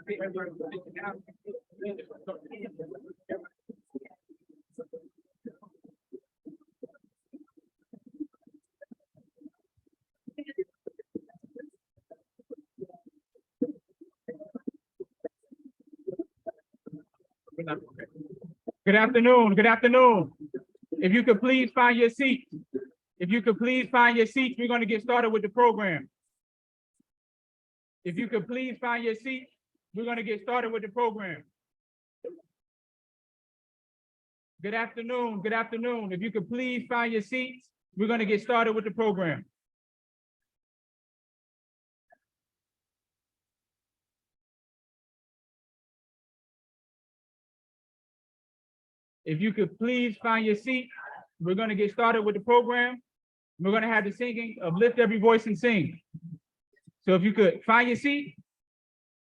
Good afternoon. Good afternoon. If you could please find your seat. If you could please find your seats, we're going to get started with the program. If you could please find your seat, we're going to get started with the program. Good afternoon. Good afternoon. If you could please find your seats, we're going to get started with the program. If you could please find your seat, we're going to get started with the program. We're going to have the singing of Lift Every Voice and Sing. So if you could find your seat,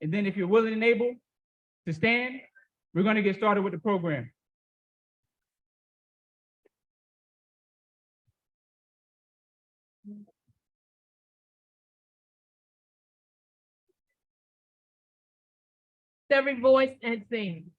and then if you're willing and able to stand, we're going to get started with the program. Every voice and sing.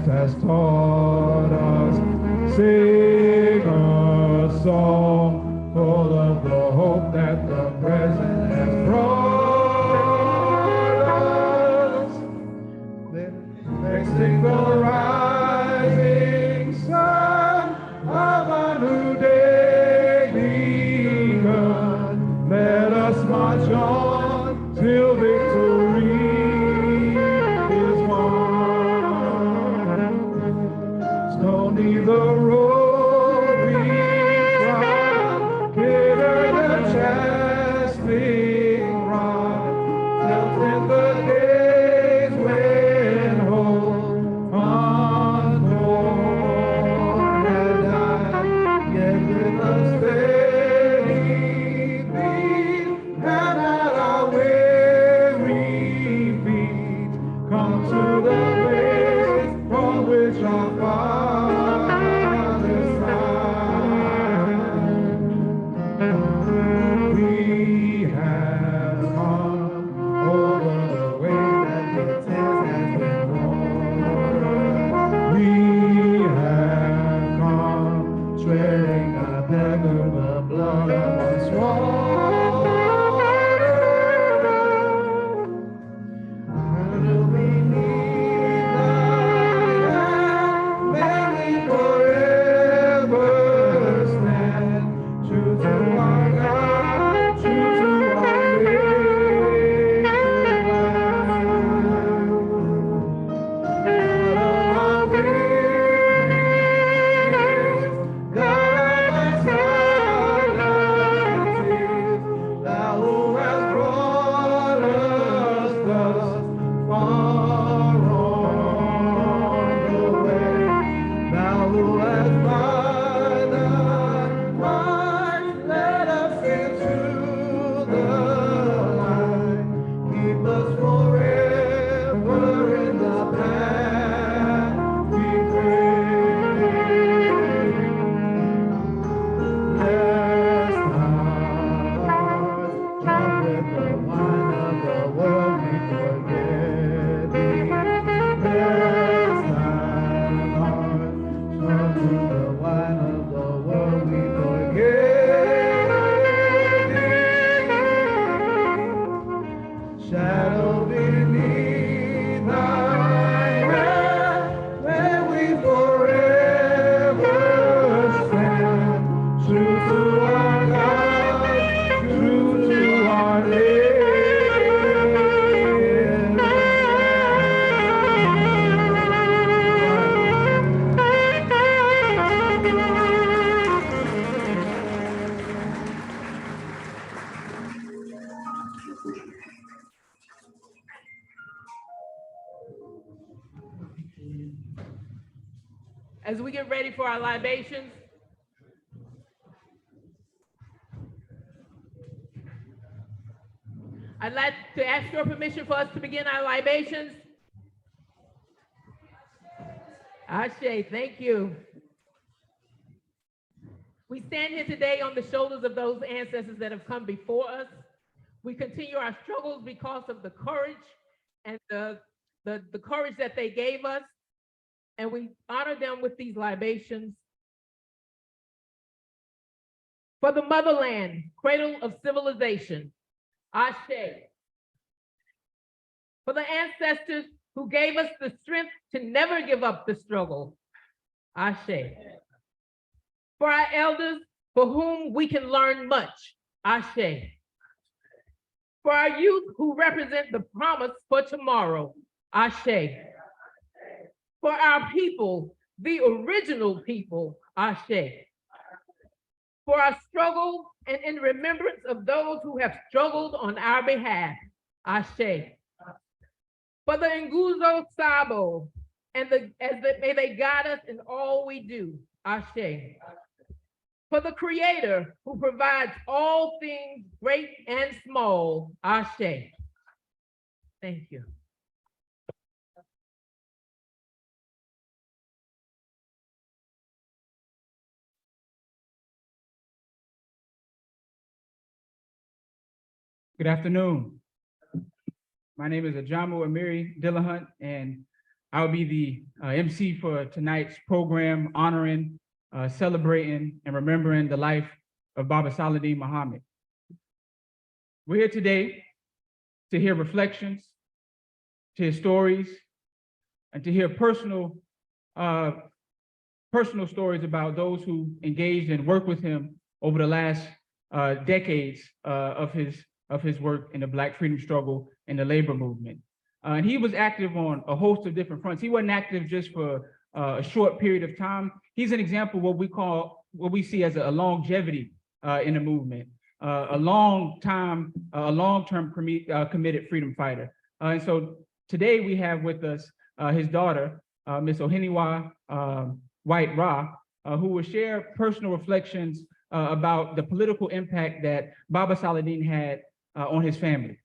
Has taught us, sing a song full of the hope that the present has brought us. Let's sing the rising sun of a new day begun. Let us march on till victory is won. Stony the road we trod, bitter the chastening rod, felt in the days when hope unborn had died, yet with a steady beat and at our weary feet, come to the place from which our fathers died. We have come over the way that the tent has been worn. We have come treading the bed of the blood of the sword. Will we need thy may we forever stand true to our God, true to our native land. God of our weariness, God of our As we get ready for our libations, I'd like to ask your permission for us to begin our libations. Ashe, thank you. We stand here today on the shoulders of those ancestors that have come before us. We continue our struggles because of the courage and the courage that they gave us. And we honor them with these libations. For the motherland, cradle of civilization, Ashe. For the ancestors who gave us the strength to never give up the struggle, Ashe. For our elders for whom we can learn much, Ashe. For our youth who represent the promise for tomorrow, Ashe. For our people, the original people, Ashe. For our struggle and in remembrance of those who have struggled on our behalf, Ashe. For the Nguzo Sabo, and may they guide us in all we do, Ashe. For the Creator who provides all things great and small, Ashe. Thank you. Good afternoon. My name is Ajamu Amiri Dillahunt, and I'll be the MC for tonight's program honoring, celebrating, and remembering the life of Baba Saladin Muhammad. We're here today to hear reflections, to hear stories, and to hear personal stories about those who engaged and worked with him over the last decades of his work in the Black freedom struggle and the labor movement. And he was active on a host of different fronts. He wasn't active just for a short period of time. He's an example of what we see as a longevity in the movement, a long-term committed freedom fighter. And so today we have with us his daughter, Miss Oheniwa White Ra, who will share personal reflections about the political impact that Baba Saladin had on his family.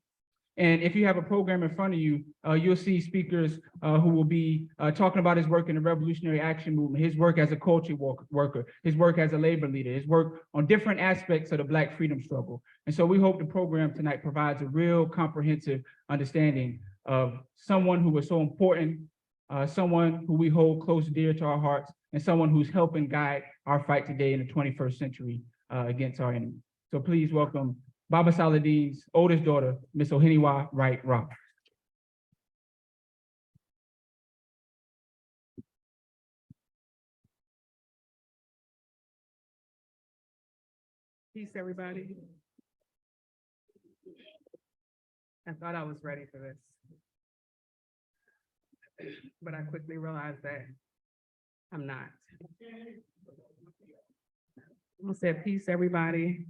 And if you have a program in front of you, you'll see speakers who will be talking about his work in the Revolutionary Action Movement, his work as a culture worker, his work as a labor leader, his work on different aspects of the Black freedom struggle. And so we hope the program tonight provides a real comprehensive understanding of someone who was so important, someone who we hold close and dear to our hearts, and someone who's helping guide our fight today in the 21st century against our enemy. So please welcome Baba Saladin's oldest daughter, Miss Oheniwa White Ra. Peace, everybody. I thought I was ready for this, but I quickly realized that I'm not. I'm gonna say peace, everybody.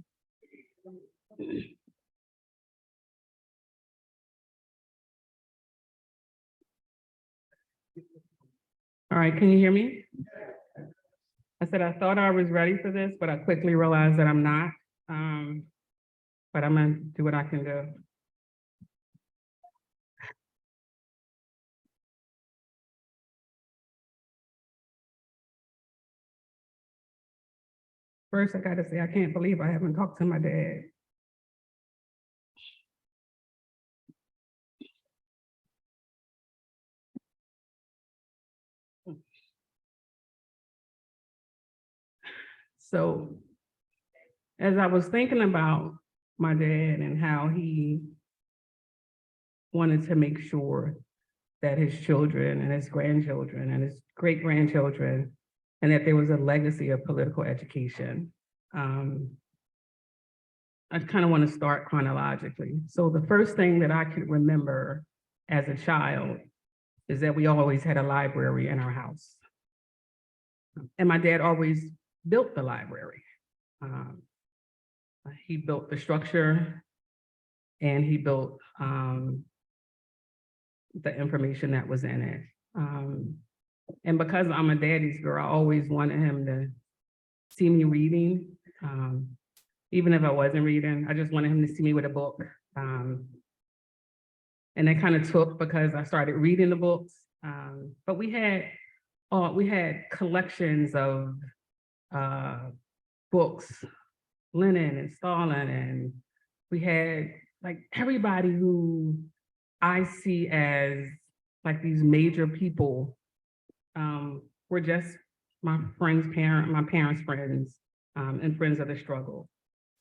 All right, can you hear me? I said I thought I was ready for this, but I quickly realized that I'm not. But I'm gonna do what I can do. First, I gotta say, I can't believe I haven't talked to my dad. So as I was thinking about my dad and how he wanted to make sure that his children and his grandchildren and his great-grandchildren, and that there was a legacy of political education, I kind of want to start chronologically. So the first thing that I could remember as a child is that we always had a library in our house. And my dad always built the library. He built the structure and he built the information that was in it. And because I'm a daddy's girl, I always wanted him to see me reading. Even if I wasn't reading, I just wanted him to see me with a book. And that kind of took because I started reading the books. But we had collections of books, Lenin and Stalin, and we had like everybody who I see as like these major people were just my parents' friends, and friends of the struggle.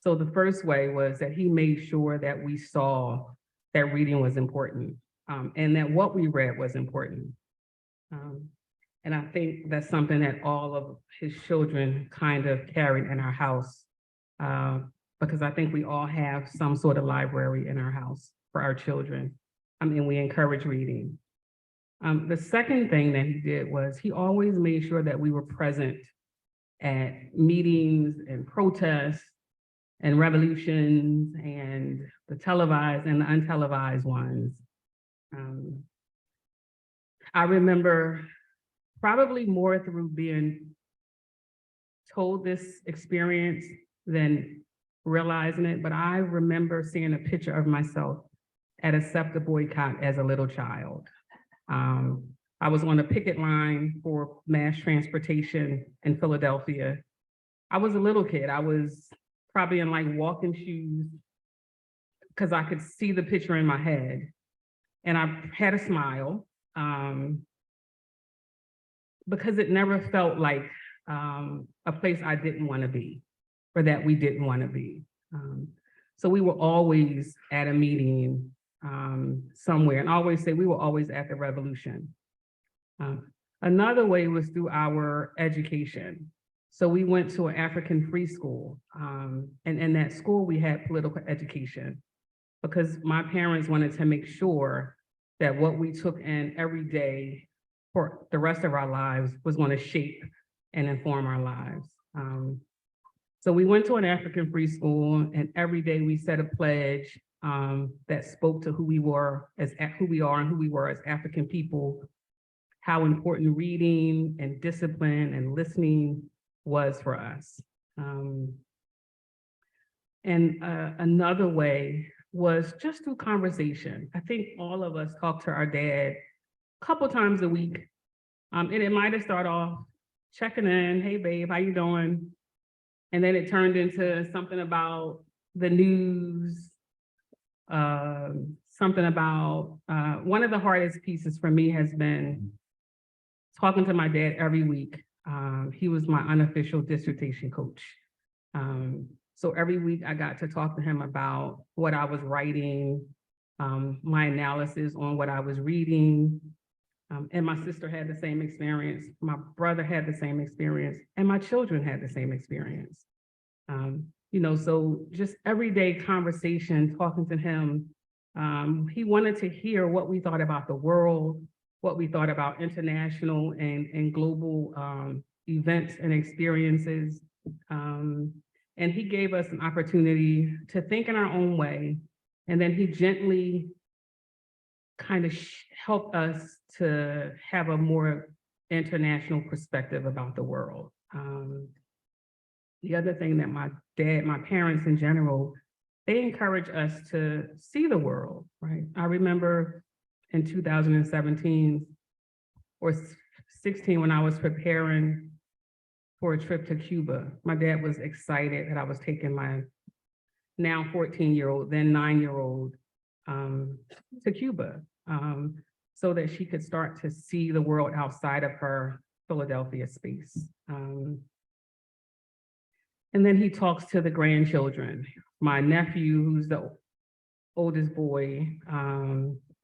So the first way was that he made sure that we saw that reading was important, and that what we read was important. And I think that's something that all of his children kind of carried in our house, because I think we all have some sort of library in our house for our children. And we encourage reading. The second thing that he did was he always made sure that we were present at meetings and protests and revolutions and the televised and the untelevised ones. I remember probably more through being told this experience than realizing it, but I remember seeing a picture of myself at a SEPTA boycott as a little child. I was on a picket line for mass transportation in Philadelphia. I was a little kid. I was probably in like walking shoes because I could see the picture in my head. And I had a smile because it never felt like a place I didn't want to be or that we didn't want to be. So we were always at a meeting somewhere, and I always say we were always at the revolution. Another way was through our education. So we went to an African free school, and in that school we had political education because my parents wanted to make sure that what we took in every day for the rest of our lives was going to shape and inform our lives. So we went to an African free school, and every day we said a pledge that spoke to who we are and who we were as African people, how important reading and discipline and listening was for us. And another way was just through conversation. I think all of us talk to our dad a couple times a week. And it might have started off checking in, hey babe, how you doing? And then it turned into something about the news, something about, one of the hardest pieces for me has been talking to my dad every week. He was my unofficial dissertation coach. So every week I got to talk to him about what I was writing, my analysis on what I was reading. And my sister had the same experience. My brother had the same experience, and my children had the same experience. So just everyday conversation, talking to him. He wanted to hear what we thought about the world, what we thought about international and global events and experiences. And he gave us an opportunity to think in our own way. And then he gently kind of helped us to have a more international perspective about the world. The other thing that my parents in general, they encourage us to see the world, right? I remember in 2017 or 16 when I was preparing for a trip to Cuba, my dad was excited that I was taking my now 14-year-old, then 9-year-old to Cuba so that she could start to see the world outside of her Philadelphia space. And then he talks to the grandchildren, my nephew, who's the oldest boy,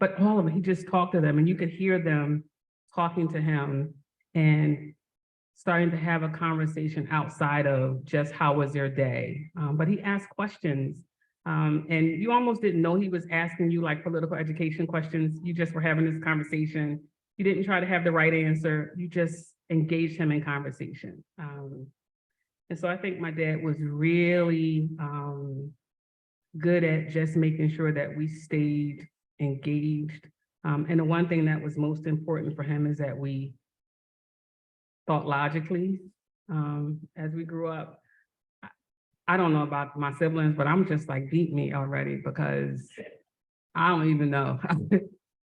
but all of them, he just talked to them and you could hear them talking to him and starting to have a conversation outside of just how was their day. But he asked questions and you almost didn't know he was asking you like political education questions. You just were having this conversation. You didn't try to have the right answer. You just engaged him in conversation. And so I think my dad was really good at just making sure that we stayed engaged. And the one thing that was most important for him is that we thought logically as we grew up. I don't know about my siblings, but I'm just like, beat me already because I don't even know.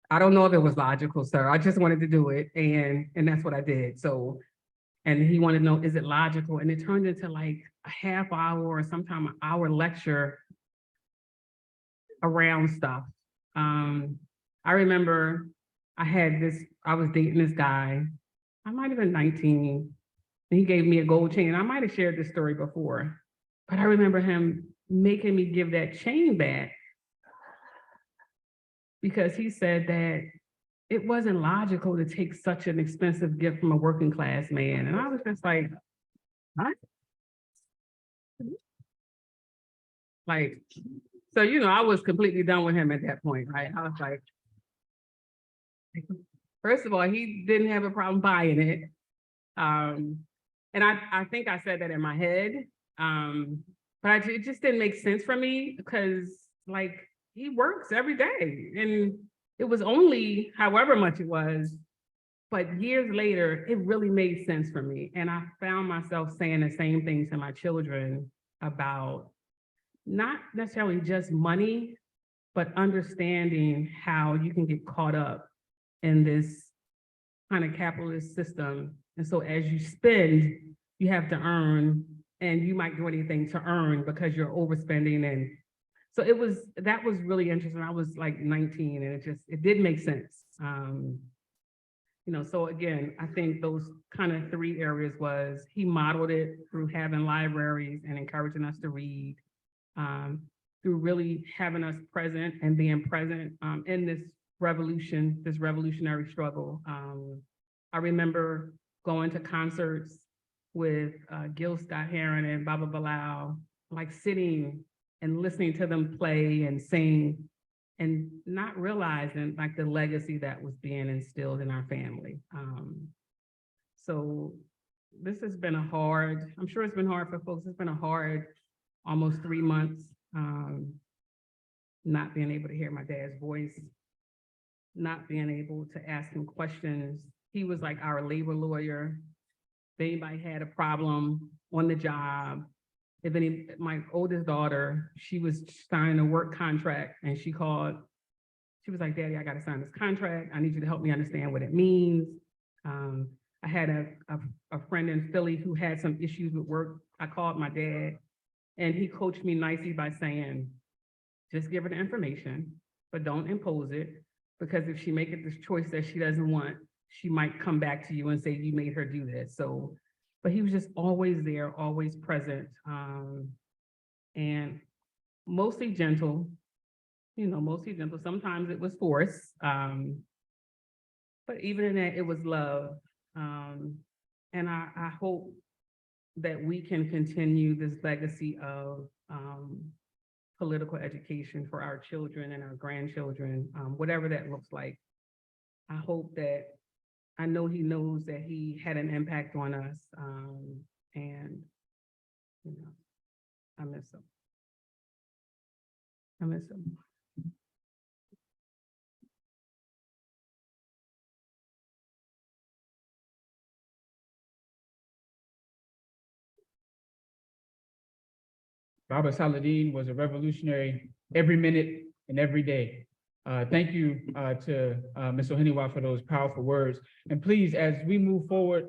I don't know if it was logical, sir. I just wanted to do it and that's what I did. So, and he wanted to know, is it logical? And it turned into like a half hour or sometime an hour lecture around stuff. I remember I was dating this guy. I might have been 19. And he gave me a gold chain. I might have shared this story before, but I remember him making me give that chain back because he said that it wasn't logical to take such an expensive gift from a working class man. And I was just like, what? Like, so, I was completely done with him at that point, right? I was like, first of all, he didn't have a problem buying it. And I think I said that in my head. But it just didn't make sense for me because like he works every day and it was only however much it was, but years later, it really made sense for me. And I found myself saying the same thing to my children about not necessarily just money, but understanding how you can get caught up in this kind of capitalist system. And so as you spend, you have to earn, and you might do anything to earn because you're overspending. And so that was really interesting. I was like 19 and it did make sense. So again, I think those kind of three areas was he modeled it through having libraries and encouraging us to read, through really having us present and being present in this revolutionary struggle. I remember going to concerts with Gil Scott-Heron and Baba Bilal, like sitting and listening to them play and sing and not realizing like the legacy that was being instilled in our family. So this has been I'm sure it's been hard for folks. It's been a hard almost 3 months, not being able to hear my dad's voice, not being able to ask him questions. He was like our labor lawyer. If anybody had a problem on the job, my oldest daughter, she was signing a work contract and she called, she was like, Daddy, I got to sign this contract. I need you to help me understand what it means. I had a friend in Philly who had some issues with work. I called my dad and he coached me nicely by saying, just give her the information, but don't impose it, because if she makes this choice that she doesn't want, she might come back to you and say, you made her do this. So, but he was just always there, always present, and mostly gentle, mostly gentle. Sometimes it was force, but even in that, it was love. And I hope that we can continue this legacy of political education for our children and our grandchildren, whatever that looks like. I hope that, I know he knows that he had an impact on us, and I miss him. I miss him. Baba Saladin was a revolutionary every minute and every day. Thank you to Ms. Oheniwa for those powerful words. And please, as we move forward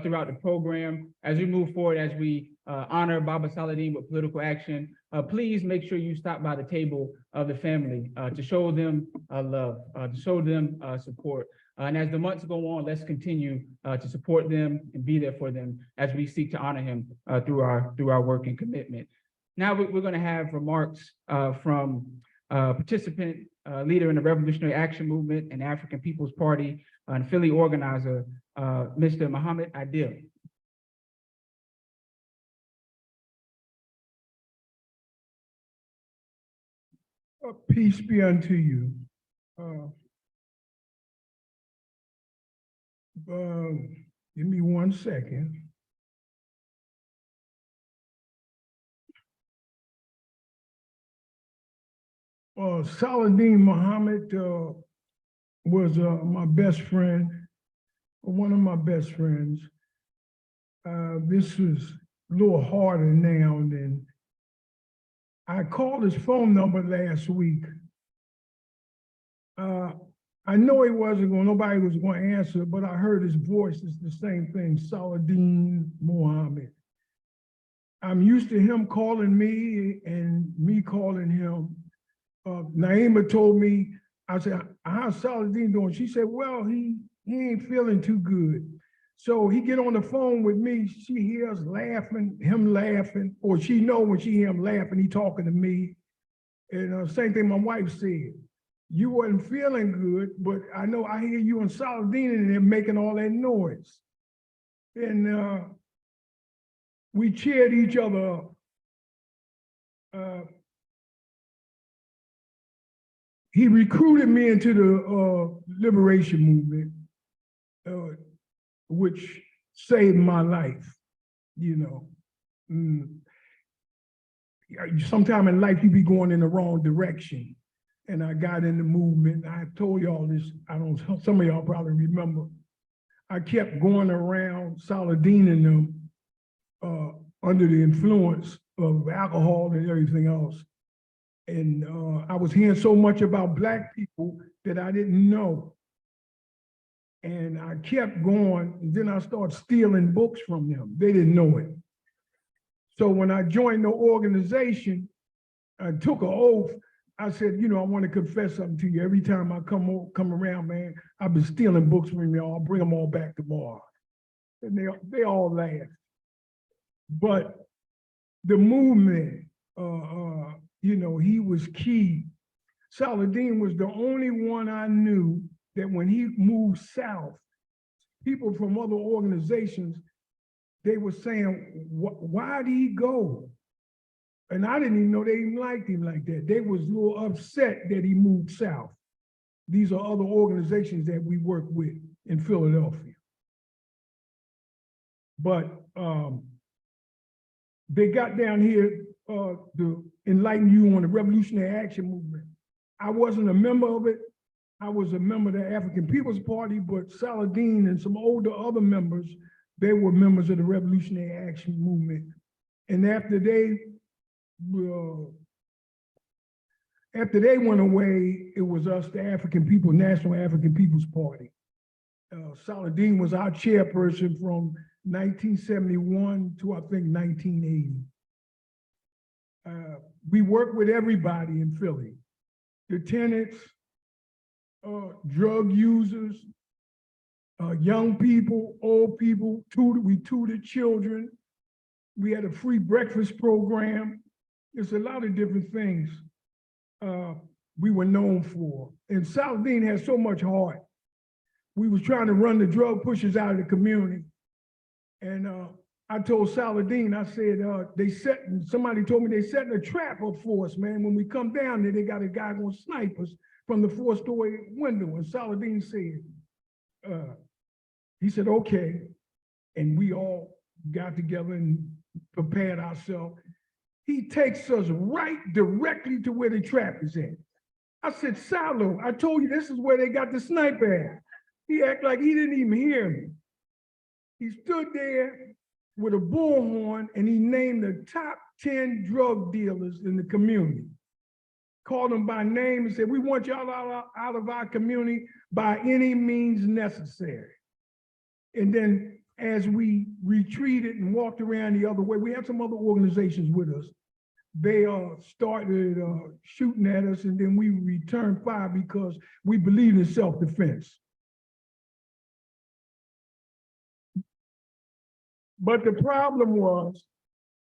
throughout the program, as we honor Baba Saladin with political action, please make sure you stop by the table of the family to show them love, to show them support. And as the months go on, let's continue to support them and be there for them as we seek to honor him through our work and commitment. Now we're going to have remarks from participant, leader in the Revolutionary Action Movement and African People's Party and Philly organizer, Mr. Muhammad Adil. Peace be unto you. Give me 1 second. Saladin Muhammad was my best friend, one of my best friends. This was a little harder now than I called his phone number last week. I know nobody was going to answer, but I heard his voice. It's the same thing, Saladin Mohammed. I'm used to him calling me and me calling him. Naima told me, I said, how's Saladin doing? She said, well, he ain't feeling too good. So he get on the phone with me, she hears him laughing, or she know when she hear him laughing, he talking to me. And same thing my wife said. You wasn't feeling good, but I know I hear you and Saladin and they're making all that noise. And we cheered each other up. He recruited me into the liberation movement, which saved my life, you know. Sometime in life you be going in the wrong direction. And I got in the movement. I told y'all this, some of y'all probably remember. I kept going around Saladin and them under the influence of alcohol and everything else. And I was hearing so much about Black people that I didn't know. And I kept going, and then I started stealing books from them. They didn't know it. So when I joined the organization, I took an oath. I said, you know, I want to confess something to you. Every time I come around, man, I've been stealing books from y'all. I'll bring them all back tomorrow. And they all laughed. But the movement, you know, he was key. Saladin was the only one I knew that when he moved south, people from other organizations, they were saying, why did he go? And I didn't even know they even liked him like that. They was a little upset that he moved south. These are other organizations that we work with in Philadelphia. But they got down here to enlighten you on the Revolutionary Action Movement. I wasn't a member of it. I was a member of the African People's Party, but Saladin and some older other members, they were members of the Revolutionary Action Movement. And after they went away, it was us, the National African People's Party. Saladin was our chairperson from 1971 to I think 1980. We worked with everybody in Philly, the tenants, drug users, young people, old people, we tutored children. We had a free breakfast program. There's a lot of different things we were known for. And Saladin had so much heart. We was trying to run the drug pushers out of the community. And I told Saladin, I said, somebody told me they setting a trap up for us, man. When we come down there, they got a guy gonna snipe us from the 4-story window. And Saladin said, he said, okay. And we all got together and prepared ourselves. He takes us right directly to where the trap is at. I said, Salo, I told you this is where they got the sniper at. He acted like he didn't even hear me. He stood there with a bullhorn and he named the top 10 drug dealers in the community. Called them by name and said, we want y'all out of our community by any means necessary. And then as we retreated and walked around the other way, we had some other organizations with us. They started shooting at us, and then we returned fire because we believed in self-defense. But the problem was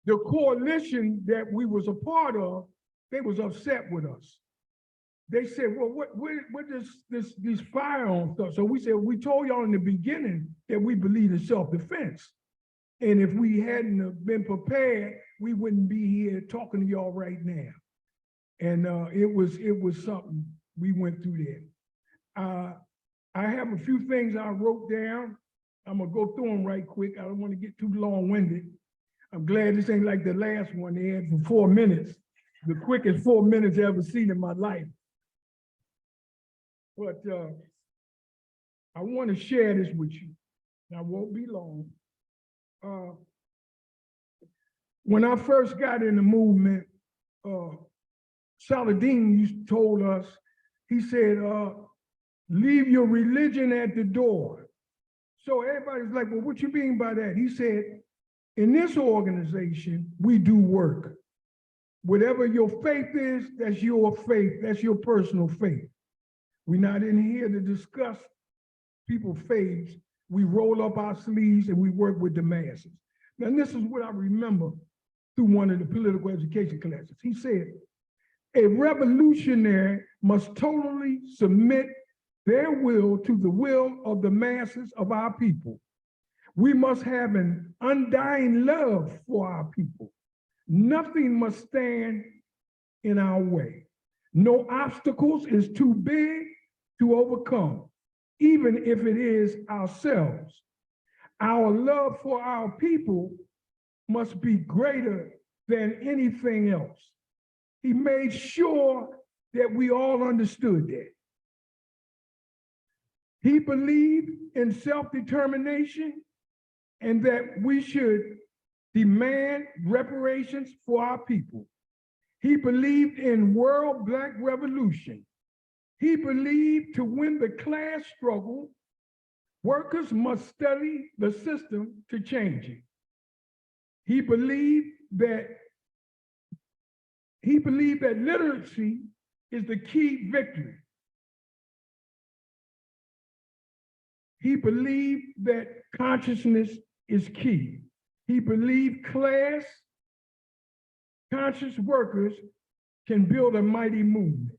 the coalition that we was a part of, they was upset with us. They said, well, what is this firearm stuff? So we said, we told y'all in the beginning that we believe in self-defense. And if we hadn't been prepared, we wouldn't be here talking to y'all right now. And it was something we went through there. I have a few things I wrote down. I'm gonna go through them right quick. I don't want to get too long-winded. I'm glad this ain't like the last one they had for 4 minutes, the quickest 4 minutes I ever seen in my life. But I want to share this with you. I won't be long. When I first got in the movement, Saladin told us, he said, leave your religion at the door. So everybody's like, well, what you mean by that? He said, in this organization, we do work. Whatever your faith is, that's your faith, that's your personal faith. We're not in here to discuss people's faiths. We roll up our sleeves and we work with the masses. Now, this is what I remember through one of the political education classes. He said, a revolutionary must totally submit their will to the will of the masses of our people. We must have an undying love for our people. Nothing must stand in our way. No obstacles is too big to overcome, even if it is ourselves. Our love for our people must be greater than anything else. He made sure that we all understood that. He believed in self-determination and that we should demand reparations for our people. He believed in world Black revolution. He believed to win the class struggle, workers must study the system to change it. He believed that literacy is the key victory. He believed that consciousness is key. He believed class conscious workers can build a mighty movement.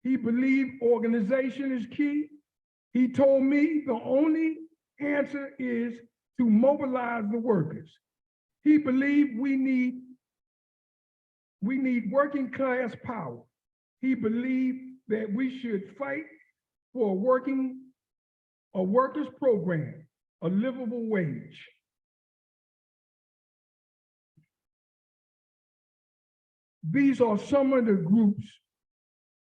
He believed organization is key. He told me the only answer is to mobilize the workers. He believed we need working class power. He believed that we should fight for a workers' program, a livable wage. These are some of the groups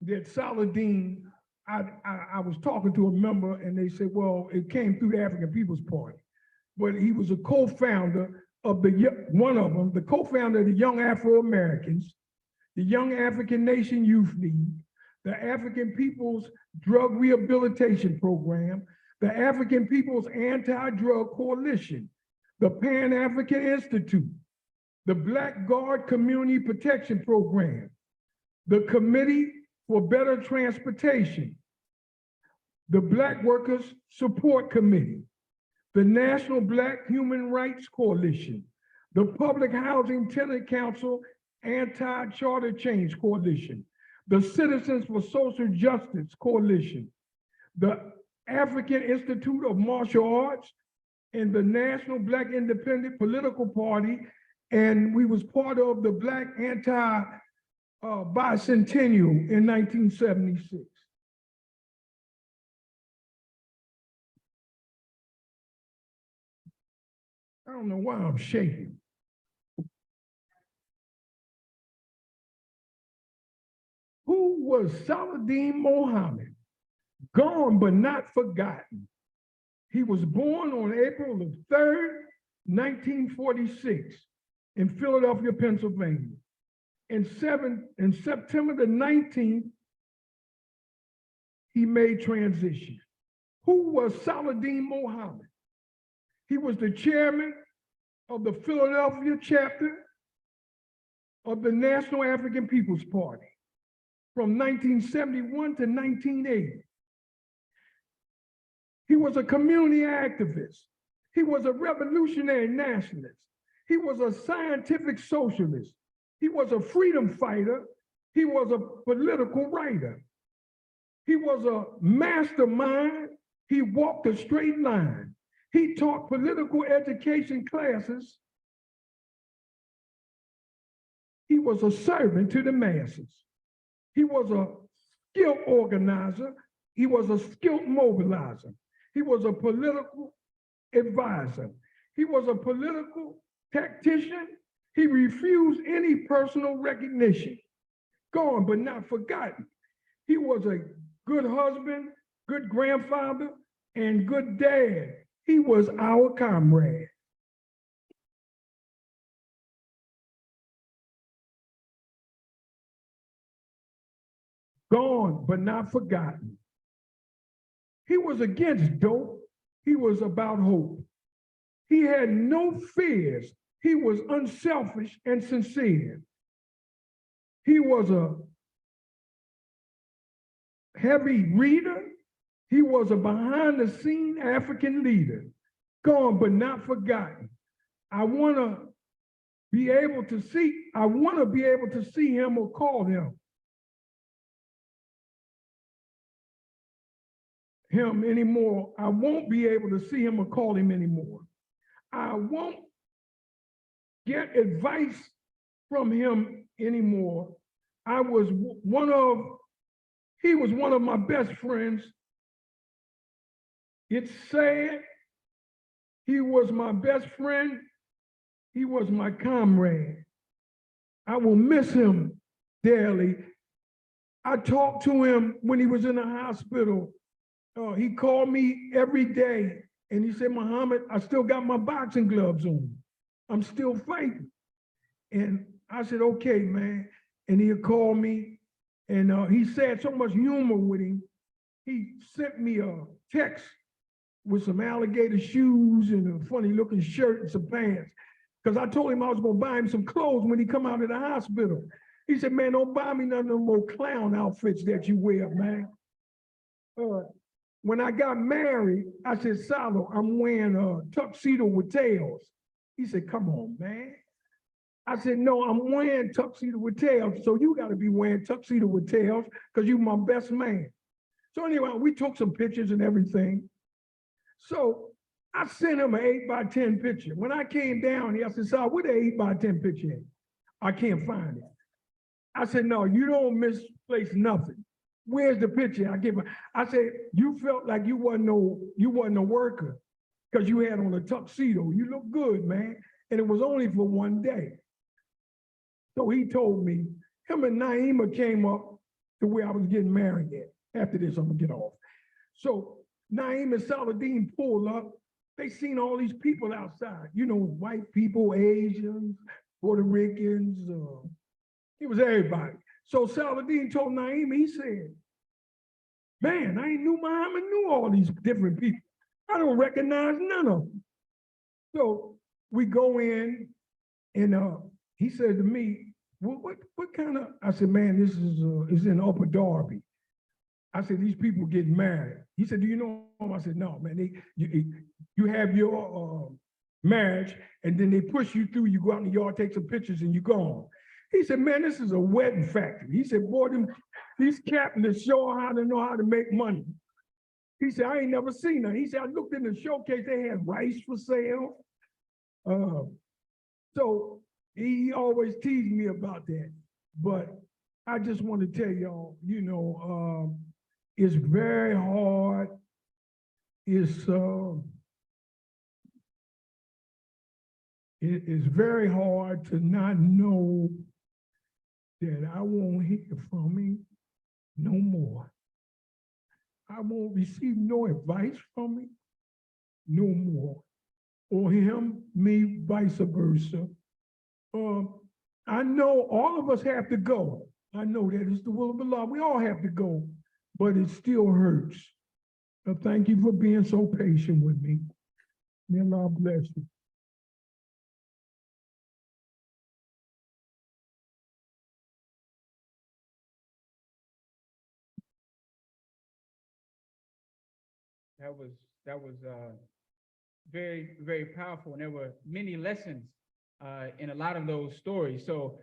that Saladin, I was talking to a member and they said, well, it came through the African People's Party, but he was a co-founder of one of them, the co-founder of the Young Afro-Americans, the Young African Nation Youth League, the African People's Drug Rehabilitation Program, the African People's Anti-Drug Coalition, the Pan-African Institute, the Black Guard Community Protection Program, the Committee for Better Transportation, the Black Workers Support Committee, the National Black Human Rights Coalition, the Public Housing Tenant Council Anti-Charter Change Coalition, the Citizens for Social Justice Coalition, the African Institute of Martial Arts, and the National Black Independent Political Party, and we was part of the Black Bicentennial in 1976. I don't know why I'm shaking. Who was Saladin Mohammed? Gone but not forgotten. He was born on April the 3rd, 1946 in Philadelphia, Pennsylvania. In September the 19th, he made transition. Who was Saladin Mohammed? He was the chairman of the Philadelphia chapter of the National African People's Party from 1971 to 1980. He was a community activist. He was a revolutionary nationalist. He was a scientific socialist. He was a freedom fighter. He was a political writer. He was a mastermind. He walked a straight line. He taught political education classes. He was a servant to the masses. He was a skilled organizer. He was a skilled mobilizer. He was a political advisor. He was a political tactician. He refused any personal recognition. Gone but not forgotten. He was a good husband, good grandfather, and good dad. He was our comrade. gone but not forgotten. He was against dope. He was about hope. He had no fears. He was unselfish and sincere. He was a heavy reader. He was a behind-the-scene African leader, gone but not forgotten. I want to be able to see him or call him anymore. I won't be able to see him or call him anymore. I won't get advice from him anymore. He was one of my best friends. It's sad. He was my best friend. He was my comrade. I will miss him dearly. I talked to him when he was in the hospital. He called me every day and he said, Muhammad, I still got my boxing gloves on. I'm still fighting. And I said, okay, man. And he'll call me and he said so much humor with him. He sent me a text with some alligator shoes and a funny looking shirt and some pants. Because I told him I was gonna buy him some clothes when he come out of the hospital. He said, man, don't buy me none of them more clown outfits that you wear, man. When I got married, I said, Salo, I'm wearing a tuxedo with tails. He said, come on, man. I said, no, I'm wearing tuxedo with tails, so you gotta be wearing tuxedo with tails because you're my best man. So anyway, we took some pictures and everything. So I sent him an 8x10 picture. When I came down here, I said, Sal, where the 8x10 picture is? I can't find it. I said, no, you don't misplace nothing. Where's the picture? I said, you felt like you wasn't a worker because you had on a tuxedo. You look good, man. And it was only for one day. So he told me, him and Naima came up to where I was getting married at. After this, I'm gonna get off. So Naima and Saladin pulled up. They seen all these people outside, you know, white people, Asians, Puerto Ricans, it was everybody. So Saladin told Naima, he said, man, I ain't knew Muhammad knew all these different people. I don't recognize none of them. So we go in and he said to me, what kind of, I said, man, this is in Upper Darby. I said, these people getting married. He said, do you know them? I said, no, man, you have your marriage and then they push you through, you go out in the yard, take some pictures and you go on. He said, man, this is a wedding factory. He said, boy, these captains show how to make money. He said, I ain't never seen that. He said, I looked in the showcase, they had rice for sale. So he always teased me about that. But I just want to tell y'all, you know, it's very hard. It is very hard to not know that I won't hear from him no more. I won't receive no advice from him no more. Or him, me, vice versa. I know all of us have to go. I know that it's the will of Allah. We all have to go, but it still hurts. Thank you for being so patient with me. May Allah bless you. That was very, very powerful. And there were many lessons in a lot of those stories. So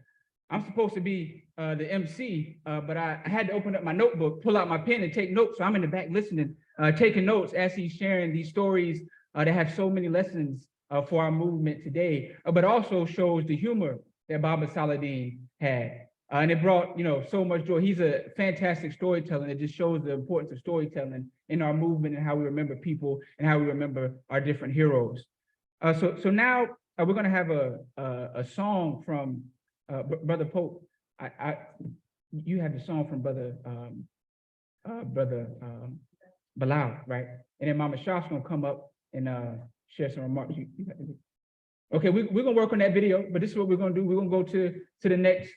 I'm supposed to be the MC, but I had to open up my notebook, pull out my pen and take notes. So I'm in the back listening, taking notes as he's sharing these stories that have so many lessons for our movement today, but also shows the humor that Baba Saladin had. And it brought, you know, so much joy. He's a fantastic storyteller. It just shows the importance of storytelling in our movement and how we remember people and how we remember our different heroes. So now we're going to have a song from Brother Pope. You had the song from Brother Bilal, right? And then Mama Shah's going to come up and share some remarks. Okay, we're going to work on that video, but this is what we're going to do. We're going to go to the next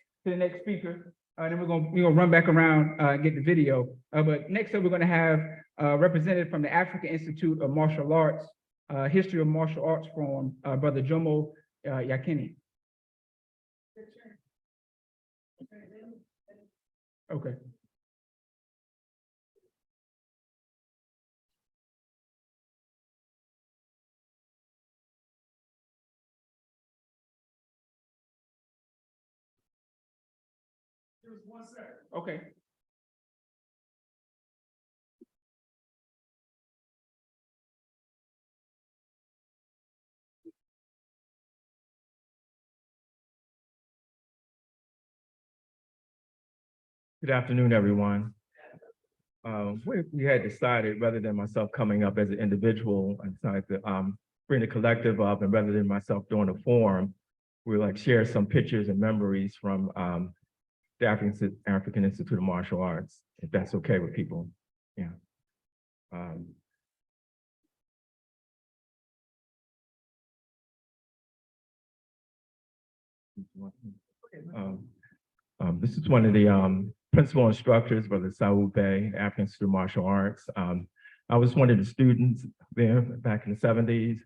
speaker. And then we're gonna run back around, get the video. But next up, we're gonna have representative from the African Institute of Martial Arts, History of Martial Arts from Brother Jomo Yakini. Okay. Okay. Good afternoon, everyone. We had decided, rather than myself coming up as an individual, I decided to bring the collective up, and rather than myself doing a forum, we like share some pictures and memories from the African Institute of Martial Arts, if that's okay with people. Yeah. This is one of the principal instructors, Brother Saud Bey, African Institute of Martial Arts. I was one of the students there back in the 70s.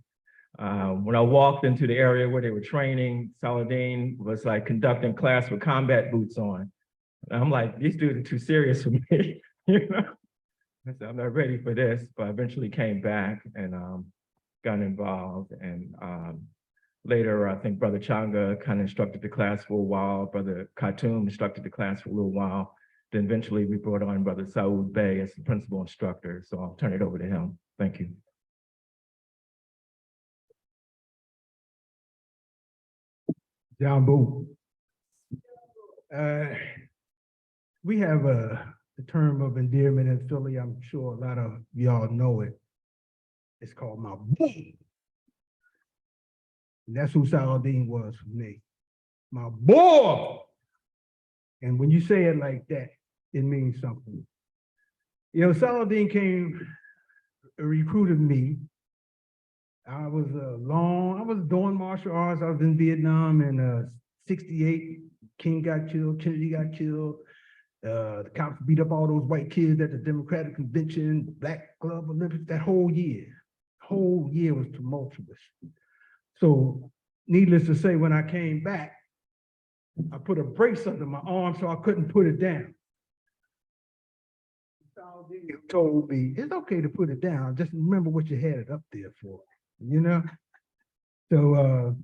When I walked into the area where they were training, Saladin was like conducting class with combat boots on. And I'm like, these dudes are too serious for me. You know? I said, I'm not ready for this, but I eventually came back and got involved. And later, I think Brother Changa kind of instructed the class for a while. Brother Khartoum instructed the class for a little while. Then eventually we brought on Brother Saud Bey as the principal instructor. So I'll turn it over to him. Thank you. John Boo. We have a term of endearment in Philly. I'm sure a lot of y'all know it. It's called my boo. And that's who Saladin was for me. My boy. And when you say it like that, it means something. You know, Saladin recruited me. I was doing martial arts. I was in Vietnam in 68. King got killed, Kennedy got killed. The cops beat up all those white kids at the Democratic Convention, Black Club Olympics, that whole year. Whole year was tumultuous. So needless to say, when I came back, I put a brace under my arm so I couldn't put it down. Saladin told me, it's okay to put it down, just remember what you had it up there for, you know? So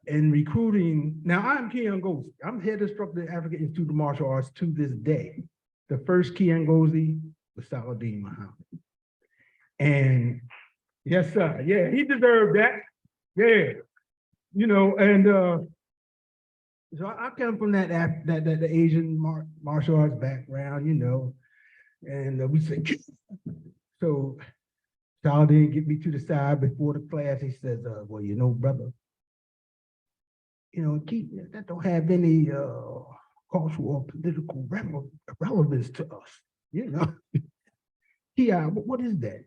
in recruiting, now I'm Kiangozi. I'm head instructor at the African Institute of Martial Arts to this day. The first Kiangozi was Saladin Muhammad. And yes, sir, yeah, he deserved that. Yeah, you know, and so I come from that Asian martial arts background, you know, and we say, so Saladin get me to the side before the class. He says, well, you know, brother, you know, that don't have any cultural or political relevance to us, you know. What is that?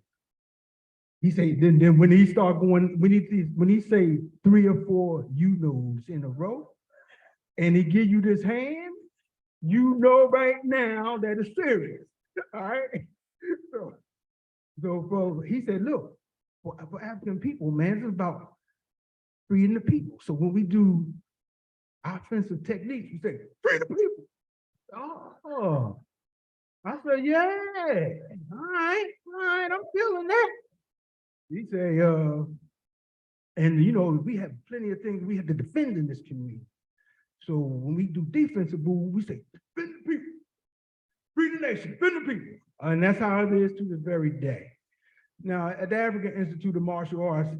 He say, then when he start going, when he say 3 or 4 you-knows in a row, and he give you this hand, you know right now that it's serious, all right? So he said, look, for African people, man, it's about freeing the people. So when we do offensive techniques, we say, free the people. Oh, I said, yeah, all right, I'm feeling that. He say, and you know, we have plenty of things we have to defend in this community. So when we do defensive move, we say, defend the people, free the nation, defend the people. And that's how it is to this very day. Now, at the African Institute of Martial Arts,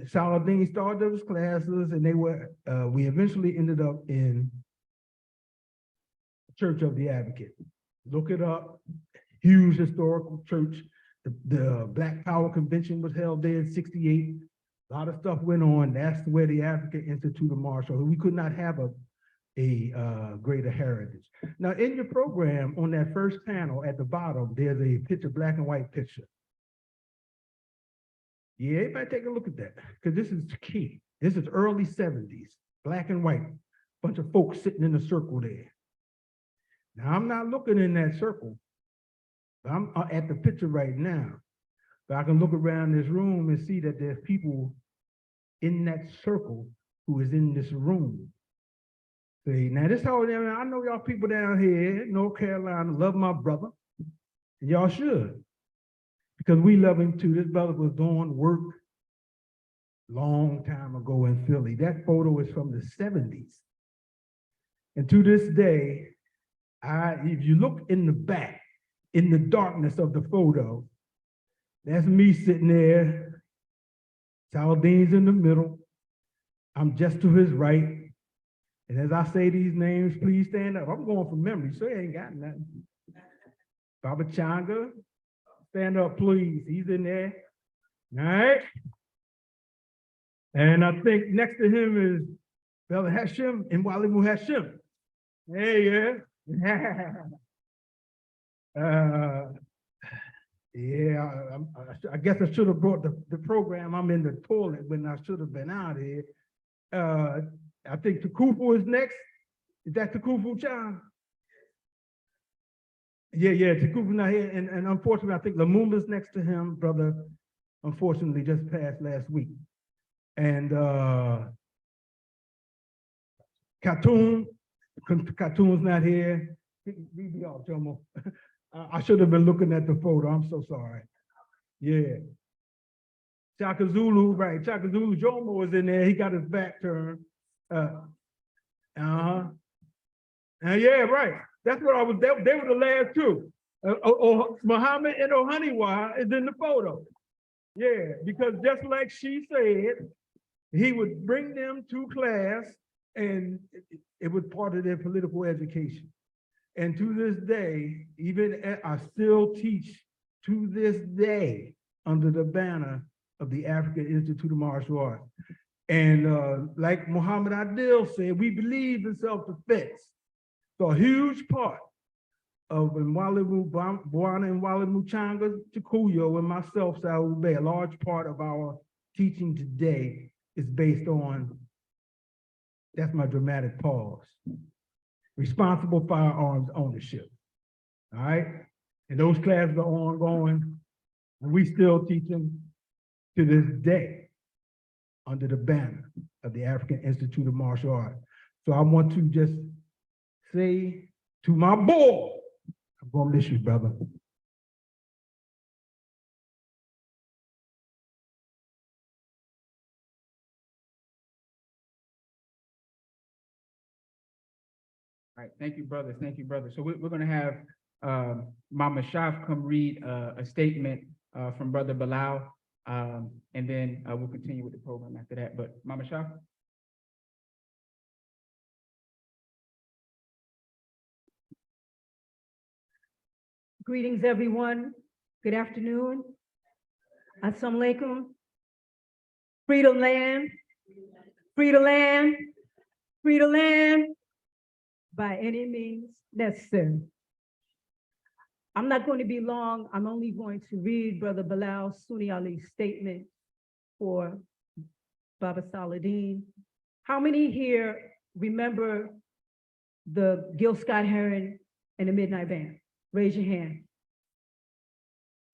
Saladin started those classes, and we eventually ended up in Church of the Advocate. Look it up, huge historical church. The Black Power Convention was held there in 68. A lot of stuff went on. That's where the African Institute of Martial Arts, we could not have a greater heritage. Now, in your program, on that first panel at the bottom, there's a picture, black and white picture. Yeah, everybody take a look at that, because this is key. This is early 70s, black and white, bunch of folks sitting in a circle there. Now, I'm not looking in that circle. I'm at the picture right now. But I can look around this room and see that there's people in that circle who is in this room. See, now this whole, I know y'all people down here in North Carolina love my brother. And y'all should. Because we love him too. This brother was doing work long time ago in Philly. That photo is from the 70s. And to this day, if you look in the back, in the darkness of the photo, that's me sitting there. Saladin's in the middle. I'm just to his right. And as I say these names, please stand up. I'm going from memory, so he ain't got nothing. Baba Changa, stand up, please. He's in there. All right. And I think next to him is Bella Hashem and Walimu Hashem. Hey, yeah. I guess I should have brought the program. I'm in the toilet when I should have been out here. I think Tukufu is next. Is that Tukufu Chan? Yeah, Tukufu not here. And unfortunately, I think Lumumba's next to him, brother, unfortunately just passed last week. And Khartoum's not here. Leave me off, Jomo. I should have been looking at the photo. I'm so sorry. Yeah. Chaka Zulu, right. Chaka Zulu, Jomo was in there. He got his back turned. Yeah, right. That's what I was, they were the last two. Muhammad and Ohaniwa is in the photo. Yeah, because just like she said, he would bring them to class and it was part of their political education. And to this day, I still teach to this day under the banner of the African Institute of Martial Arts. And like Muhammad Adil said, we believe in self-defense. So a huge part of Mwalimu Bwana and Walimu Changa Chikuyo and myself, Saul Bay, a large part of our teaching today is based on, that's my dramatic pause, responsible firearms ownership. All right? And those classes are ongoing, and we still teach them to this day under the banner of the African Institute of Martial Arts. So I want to just say to my boy, I'm gonna miss you, brother. All right, thank you, brothers. Thank you, brothers. So we're going to have Mama Shaf come read a statement from Brother Bilal, and then we'll continue with the program after that. But Mama Shaf. Greetings, everyone. Good afternoon. Assalamu alaikum. Free to land, free to land, free to land by any means necessary. I'm not going to be long. I'm only going to read Brother Bilal Sunni Ali's statement for Baba Saladin. How many here remember the Gil Scott-Heron and the Midnight Band? Raise your hand.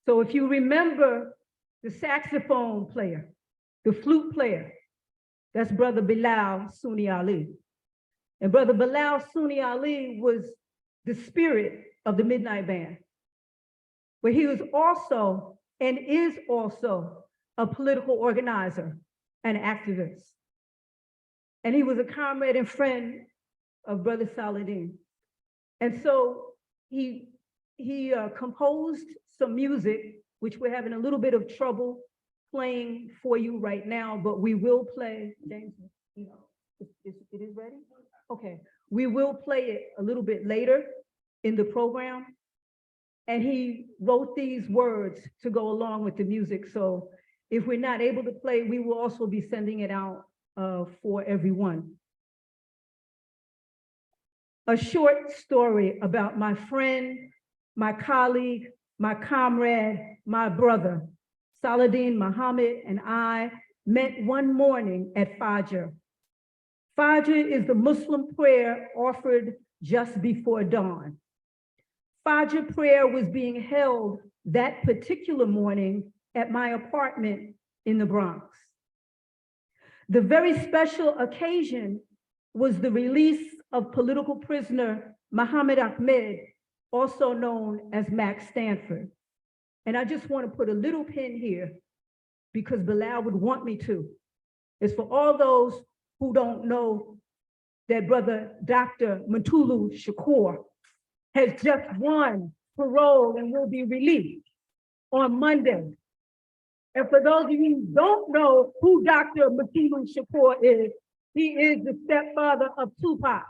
So if you remember the saxophone player, the flute player, that's Brother Bilal Sunni Ali. And Brother Bilal Sunni Ali was the spirit of the Midnight Band. But he was also, and is also, a political organizer and activist. And he was a comrade and friend of Brother Saladin. And so he composed some music, which we're having a little bit of trouble playing for you right now, but we will play, James, it is ready? Okay, we will play it a little bit later in the program. And he wrote these words to go along with the music. So if we're not able to play, we will also be sending it out for everyone. A short story about my friend, my colleague, my comrade, my brother, Saladin Muhammad, and I met one morning at Fajr. Fajr is the Muslim prayer offered just before dawn. Fajr prayer was being held that particular morning at my apartment in the Bronx. The very special occasion was the release of political prisoner Muhammad Ahmed, also known as Max Stanford. And I just want to put a little pin here because Bilal would want me to. It's for all those who don't know that brother Dr. Mutulu Shakur has just won parole and will be released on Monday. And for those of you who don't know who Dr. Mutulu Shakur is, he is the stepfather of Tupac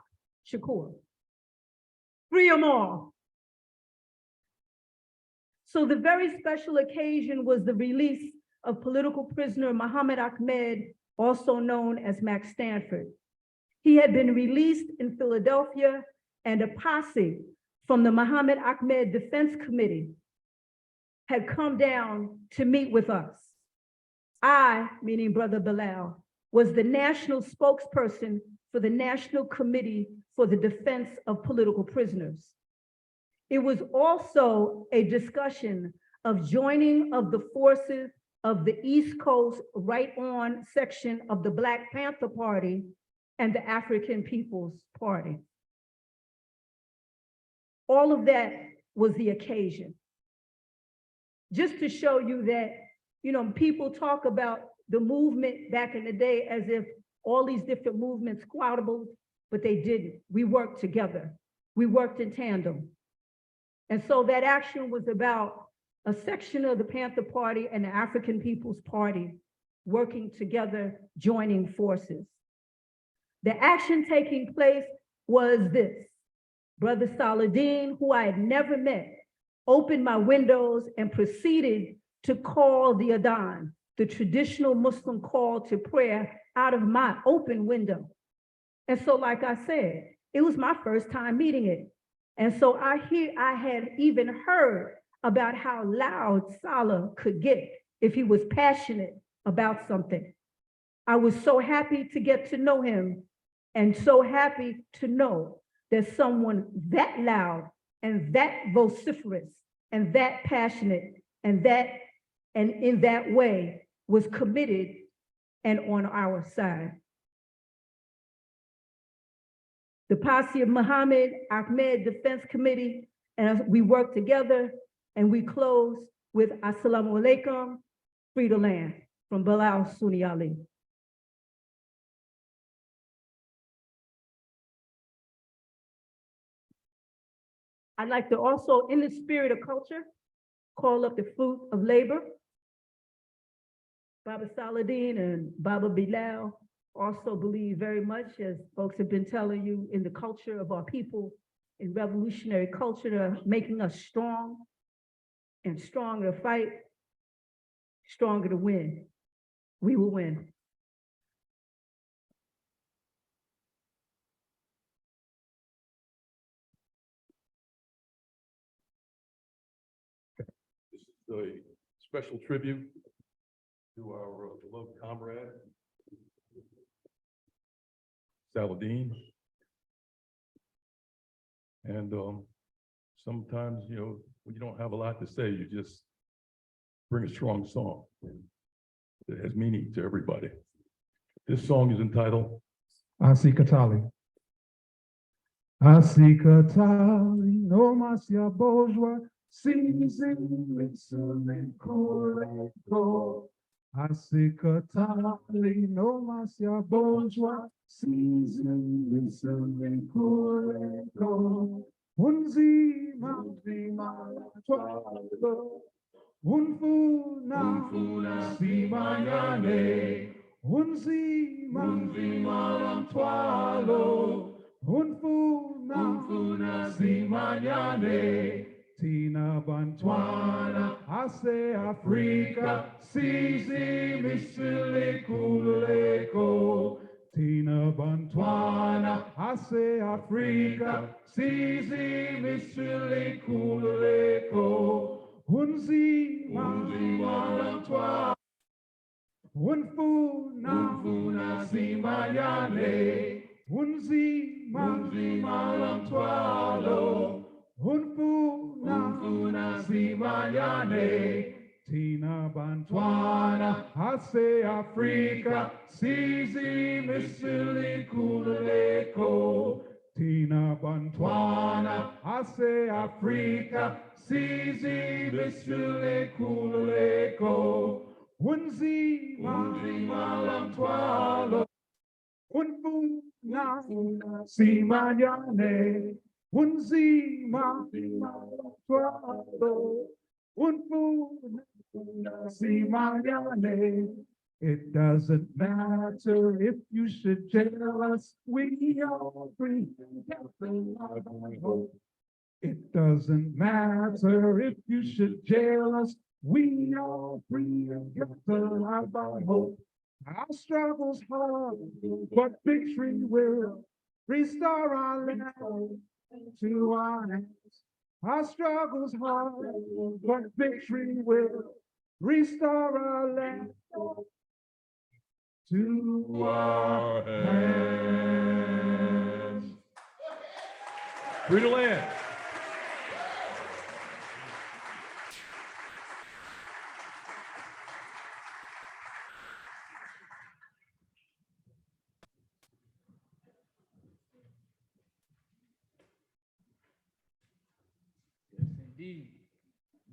Shakur. Free them all. So the very special occasion was the release of political prisoner Muhammad Ahmed, also known as Max Stanford. He had been released in Philadelphia, and a posse from the Muhammad Ahmed Defense Committee had come down to meet with us. I, meaning Brother Bilal, was the national spokesperson for the National Committee for the Defense of Political Prisoners. It was also a discussion of joining of the forces of the East Coast Right On section of the Black Panther Party and the African People's Party. All of that was the occasion. Just to show you that, you know, people talk about the movement back in the day as if all these different movements squattable, but they didn't. We worked together. We worked in tandem. And so that action was about a section of the Panther Party and the African People's Party working together, joining forces. The action taking place was this. Brother Saladin, who I had never met, opened my windows and proceeded to call the Adhan, the traditional Muslim call to prayer, out of my open window. And so, like I said, it was my first time meeting it. And so I had even heard about how loud Salah could get if he was passionate about something. I was so happy to get to know him and so happy to know that someone that loud and that vociferous and that passionate and in that way was committed and on our side. The posse of Muhammad Ahmed Defense Committee, and we worked together, and we closed with Assalamu alaikum, free the land, from Bilal Sunni Ali. I'd like to also, in the spirit of culture, call up the fruit of labor. Baba Saladin and Baba Bilal also believe very much, as folks have been telling you, in the culture of our people, in revolutionary culture, making us strong and stronger to fight, stronger to win. We will win. This is a special tribute to our beloved comrade, Saladin. And sometimes, you know, when you don't have a lot to say, you just bring a strong song that has meaning to everybody. This song is entitled Asikatali. Asikatali, no masia bourgeois, listening, correct. Asikatali, no masia bourgeois, listening, correct. Unzi twalo, unfuna simanyane, unzi twalo, unfuna simanyane. Tina Bantwana, Ase Africa, Sisi Misili Kuleko. Tina Bantwana, Ase Africa, Sisi Misili Kuleko. Unzi Bantwana, Unfuna Simayane, Unzi Bantwalo, Unfuna Mayane, Tina Bantwana, Hase Africa, Sisi Misili Kuleko, Tina Bantwana, Hase Africa, Sisi Misili Kuleko, Unzi Malam Twalo, Unbu Na Simanyane, Unzi Malam Twalo, Unbu Simanyane. It doesn't matter if you should jail us, we are free. It doesn't matter if you should jail us, we are free and get the life by hope. Our struggle's hard, but victory will restore our land to our hands. Our struggle's hard, but victory will restore our land to our hands. Free the land. Yes, indeed.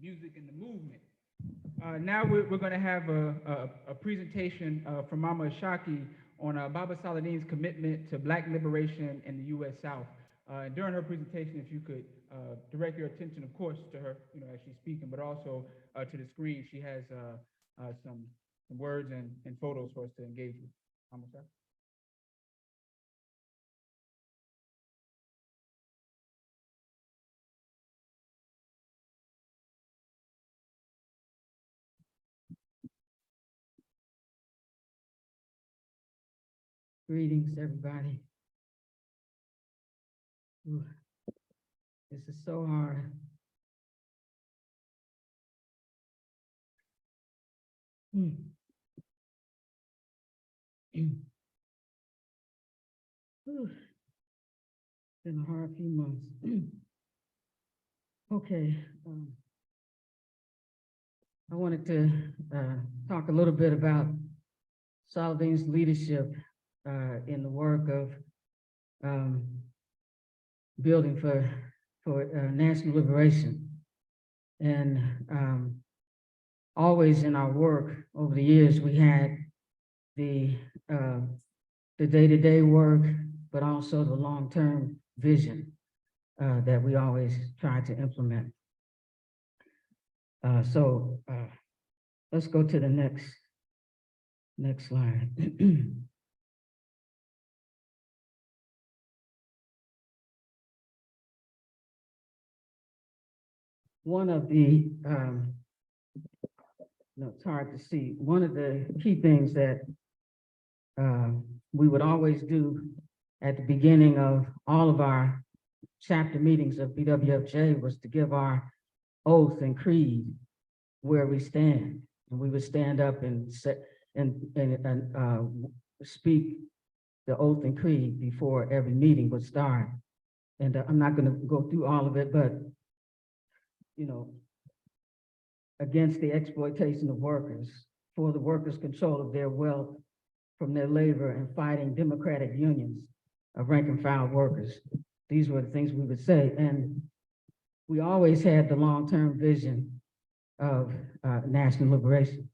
Music and the movement. Now we're going to have a presentation from Mama Ashaki on Baba Saladin's commitment to Black liberation in the U.S. South. During her presentation, if you could direct your attention, of course, to her, as she's speaking, but also to the screen. She has some words and photos for us to engage with. Mama Ashaki. Greetings, everybody. Ooh, this is so hard. Ooh, been a hard few months. Okay. I wanted to talk a little bit about Saladin's leadership in the work of building for national liberation. And always in our work over the years, we had the day-to-day work, but also the long-term vision that we always try to implement. So let's go to the next slide. One of the, it's hard to see, one of the key things that we would always do at the beginning of all of our chapter meetings of BWFJ was to give our oath and creed where we stand. And we would stand up and speak the oath and creed before every meeting would start. And I'm not going to go through all of it, but against the exploitation of workers, for the workers' control of their wealth from their labor, and fighting democratic unions of rank and file workers. These were the things we would say. And we always had the long-term vision of national liberation.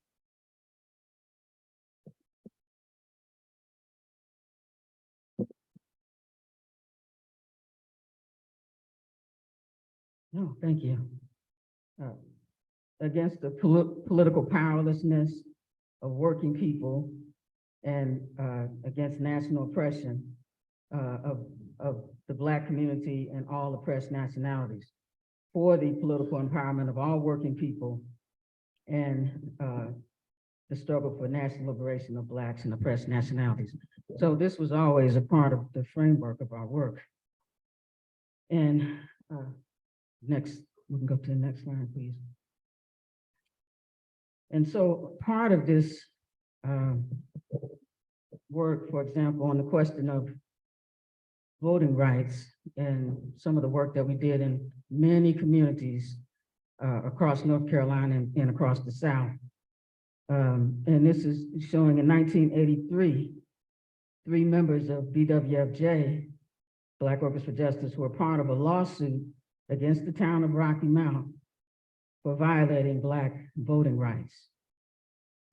No, thank you. Against the political powerlessness of working people, and against national oppression of the Black community and all oppressed nationalities, for the political empowerment of all working people, and the struggle for national liberation of Blacks and oppressed nationalities. So this was always a part of the framework of our work. And next, we can go to the next slide, please. And so part of this work, for example, on the question of voting rights, and some of the work that we did in many communities across North Carolina and across the South. And this is showing in 1983, 3 members of BWFJ, Black Workers for Justice, were part of a lawsuit against the town of Rocky Mount for violating Black voting rights.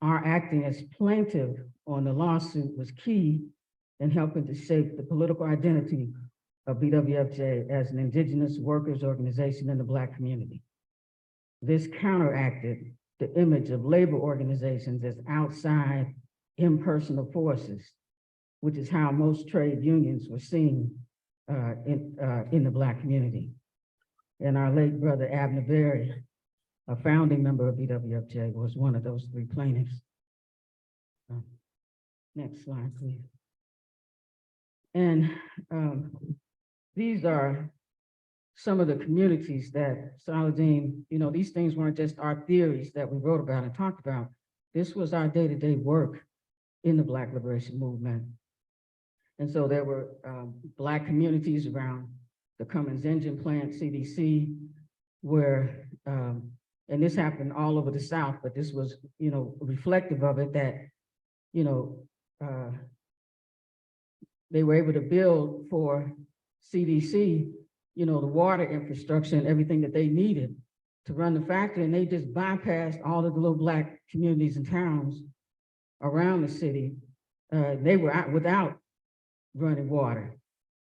Our acting as plaintiff on the lawsuit was key in helping to shape the political identity of BWFJ as an indigenous workers organization in the Black community. This counteracted the image of labor organizations as outside impersonal forces, which is how most trade unions were seen in the Black community. And our late brother Abner Berry, a founding member of BWFJ, was one of those 3 plaintiffs. Next slide, please. And these are some of the communities that Saladin, these things weren't just our theories that we wrote about and talked about. This was our day-to-day work in the Black Liberation Movement. And so there were Black communities around the Cummins Engine Plant, CDC, where, and this happened all over the South, but this was, reflective of it that, they were able to build for CDC, the water infrastructure and everything that they needed to run the factory, and they just bypassed all of the little Black communities and towns around the city. They were out without running water,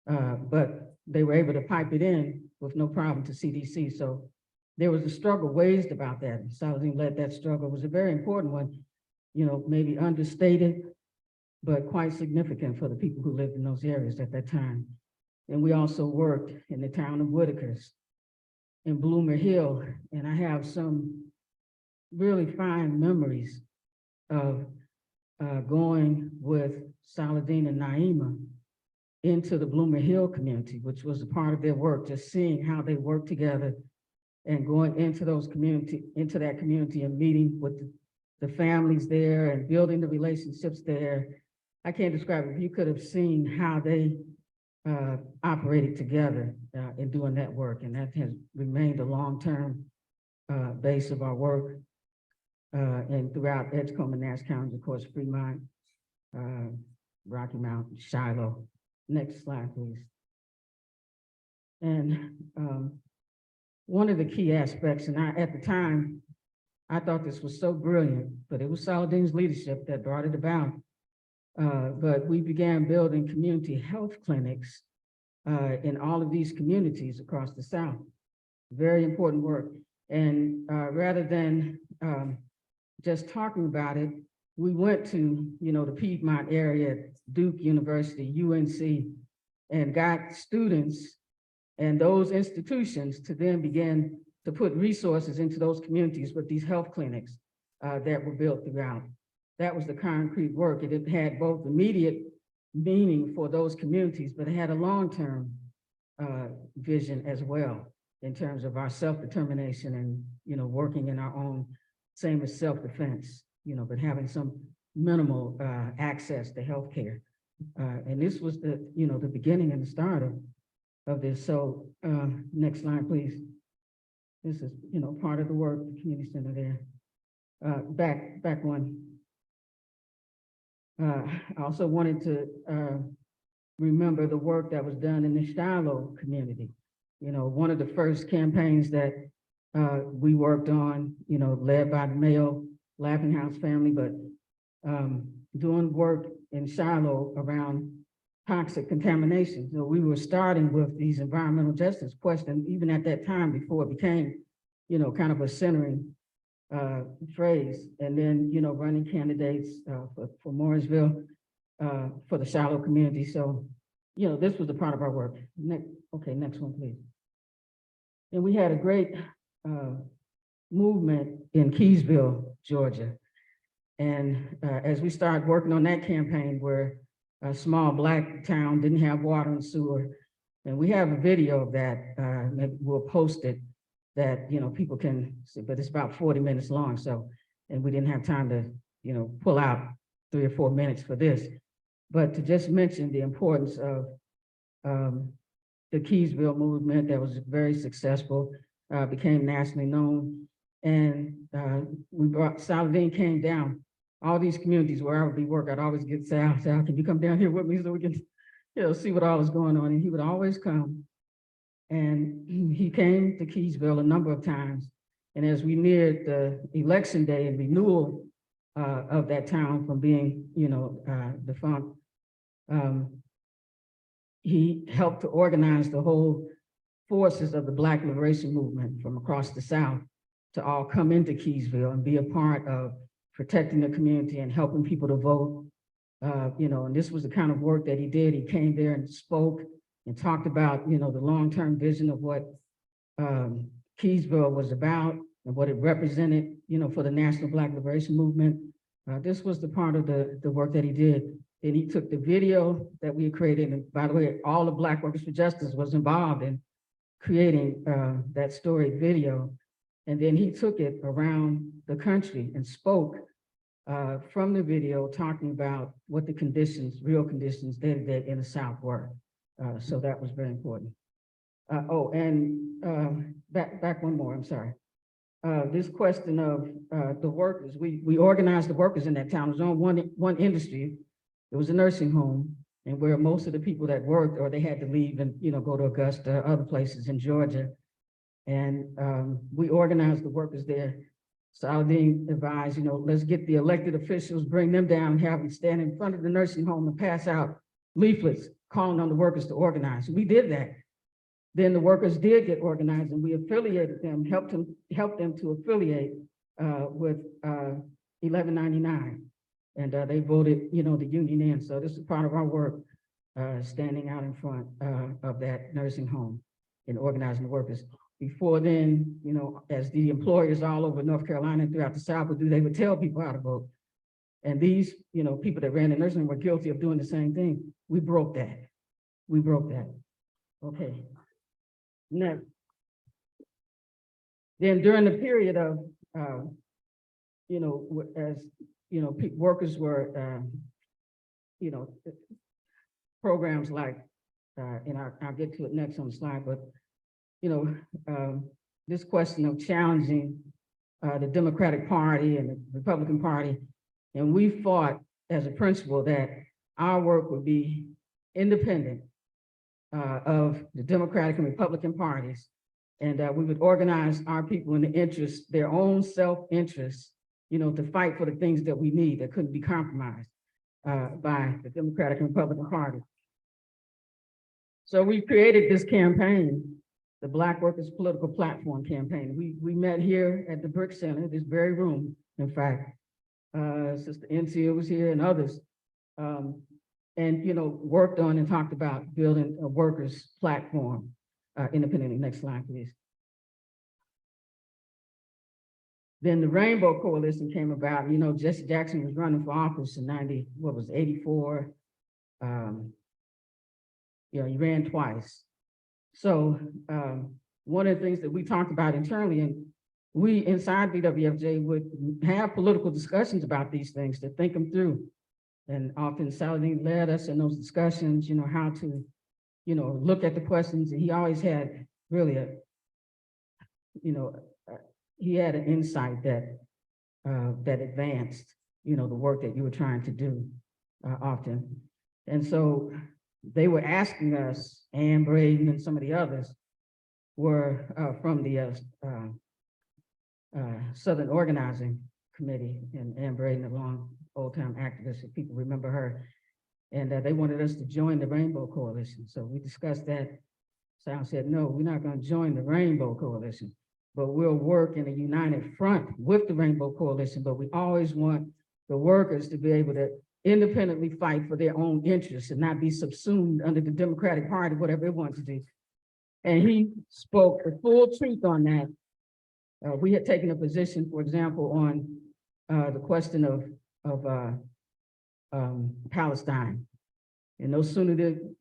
but they were able to pipe it in with no problem to CDC. So there was a struggle waged about that. Saladin led that struggle. It was a very important one, maybe understated, but quite significant for the people who lived in those areas at that time. And we also worked in the town of Whitakers, in Bloomer Hill, and I have some really fine memories of going with Saladin and Naima into the Bloomer Hill community, which was a part of their work, just seeing how they work together and going into that community and meeting with the families there and building the relationships there. I can't describe it. You could have seen how they operated together in doing that work, and that has remained a long-term base of our work. And throughout Edgecombe and Nash counties, of course, Fremont, Rocky Mount, Shiloh. Next slide, please. And one of the key aspects, and at the time, I thought this was so brilliant, but it was Saladin's leadership that brought it about. But we began building community health clinics in all of these communities across the South. Very important work. And rather than just talking about it, we went to, the Piedmont area, Duke University, UNC, and got students and those institutions to then begin to put resources into those communities with these health clinics that were built throughout. That was the concrete work. It had both immediate meaning for those communities, but it had a long-term vision as well in terms of our self-determination and, working in our own, same as self-defense, but having some minimal access to healthcare. And this was the beginning and the start of this. So next slide, please. This is, part of the work, the community center there. Back one. I also wanted to remember the work that was done in the Shiloh community. One of the first campaigns that we worked on, led by the Mayo Laughing House family, but doing work in Shiloh around toxic contamination. So we were starting with these environmental justice questions, even at that time before it became, kind of a centering phrase, and then, running candidates for Morrisville, for the Shiloh community. So, this was a part of our work. Next one, please. And we had a great movement in Keysville, Georgia. And as we started working on that campaign, where a small Black town didn't have water and sewer, and we have a video of that, maybe we'll post it, that people can see, but it's about 40 minutes long. So, and we didn't have time to pull out 3 or 4 minutes for this, but to just mention the importance of the Keysville movement that was very successful. became nationally known. And Saladin came down. All these communities where I would be working, I'd always get Sal, can you come down here with me so we can, see what all was going on? And he would always come. And he came to Keysville a number of times. And as we neared the election day and renewal of that town from being, defunct, he helped to organize the whole forces of the Black liberation movement from across the South to all come into Keysville and be a part of protecting the community and helping people to vote. And this was the kind of work that he did. He came there and spoke and talked about, the long-term vision of what Keysville was about and what it represented, for the National Black Liberation Movement. This was the part of the work that he did. Then he took the video that we had created, and by the way, all the Black Workers for Justice was involved in creating that story video. And then he took it around the country and spoke from the video, talking about what the conditions, real conditions day-to-day in the South were. So that was very important. Back one more, I'm sorry. This question of the workers, we organized the workers in that town. It was on one industry. It was a nursing home, and where most of the people that worked, or they had to leave and go to Augusta, other places in Georgia. And we organized the workers there. Saladin advised, let's get the elected officials, bring them down, have them stand in front of the nursing home and pass out leaflets calling on the workers to organize. We did that. Then the workers did get organized, and we affiliated them, helped them to affiliate with 1199. And they voted, the union in. So this is part of our work, standing out in front of that nursing home and organizing the workers. Before then, as the employers all over North Carolina and throughout the South would do, they would tell people how to vote. And these, people that ran the nursing home were guilty of doing the same thing. We broke that. We broke that. Okay. Now, then during the period of, workers were, programs like, and I'll get to it next on the slide, but, this question of challenging the Democratic Party and the Republican Party, and we fought as a principle that our work would be independent of the Democratic and Republican parties, and we would organize our people in the interest, their own self-interest, to fight for the things that we need that couldn't be compromised by the Democratic and Republican Party. So we created this campaign, the Black Workers Political Platform Campaign. We met here at the Brick Center, this very room, in fact. Sister NCO was here and others, and worked on and talked about building a workers platform independently. Next slide, please. Then the Rainbow Coalition came about. Jesse Jackson was running for office in 84. He ran twice. So one of the things that we talked about internally, and we inside BWFJ would have political discussions about these things to think them through. And often Saladin led us in those discussions, how to, look at the questions. And he always had really he had an insight that advanced, the work that you were trying to do often. And so they were asking us, Ann Braden and some of the others were from the Southern Organizing Committee, and Ann Braden, a long old-time activist, if people remember her. And they wanted us to join the Rainbow Coalition. So we discussed that. Sal said, no, we're not going to join the Rainbow Coalition, but we'll work in a united front with the Rainbow Coalition. But we always want the workers to be able to independently fight for their own interests and not be subsumed under the Democratic Party, whatever it wants to do. And he spoke the full truth on that. We had taken a position, for example, on the question of Palestine. And no sooner did,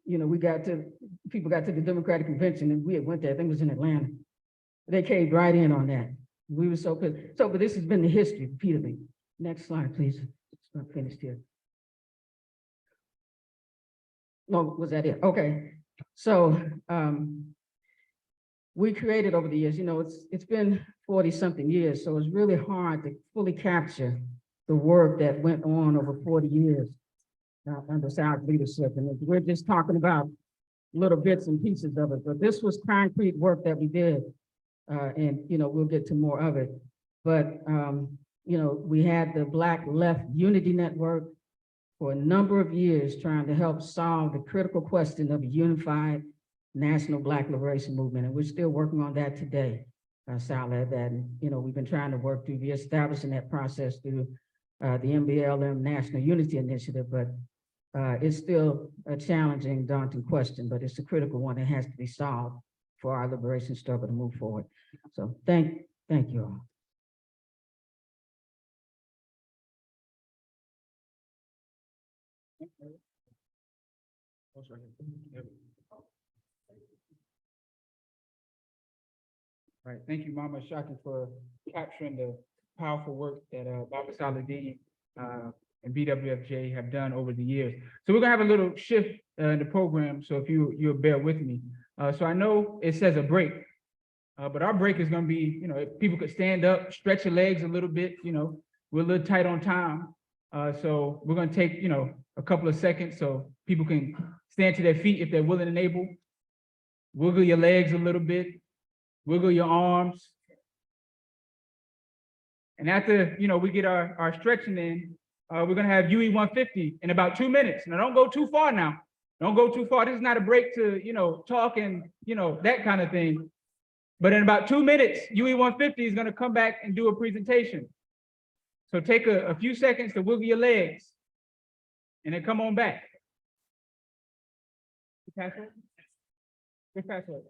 people got to the Democratic Convention, and we had went there, I think it was in Atlanta. They caved right in on that. We were so good. So, but this has been the history repeatedly. Next slide, please. It's not finished here. No, was that it? Okay. So we created over the years. You know, it's been 40-something years, so it's really hard to fully capture the work that went on over 40 years under Sal's leadership. And we're just talking about little bits and pieces of it, but this was concrete work that we did. And, you know, we'll get to more of it. But, you know, we had the Black Left Unity Network for a number of years trying to help solve the critical question of a unified national Black liberation movement. And we're still working on that today, Salad, that, you know, we've been trying to work through reestablishing that process through the MBLM National Unity Initiative, but it's still a challenging, daunting question, but it's a critical one that has to be solved for our liberation struggle to move forward. So thank you all. Right, thank you, Mama Shaki, for capturing the powerful work that Baba Saladin and BWFJ have done over the years. So we're gonna have a little shift in the program, so if you'll bear with me. So I know it says a break, but our break is gonna be, you know, if people could stand up, stretch your legs a little bit, you know, we're a little tight on time. So we're gonna take, you know, a couple of seconds so people can stand to their feet if they're willing and able. Wiggle your legs a little bit, wiggle your arms. And after, you know, we get our stretching in, we're gonna have UE 150 in about 2 minutes. Now don't go too far now. Don't go too far. This is not a break to, you know, talk and, you know, that kind of thing. But in about 2 minutes, UE 150 is gonna come back and do a presentation. So take a few seconds to wiggle your legs and then come on back. Good password? Good password.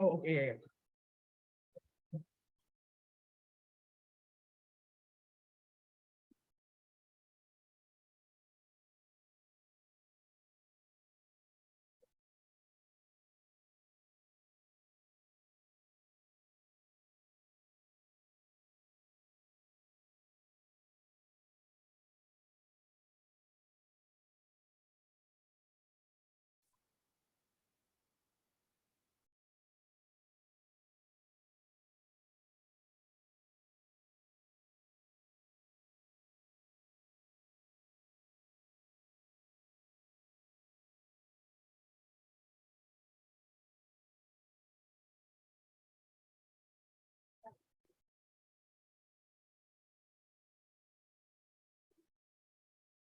Oh, okay, yeah.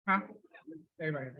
Huh? Everybody.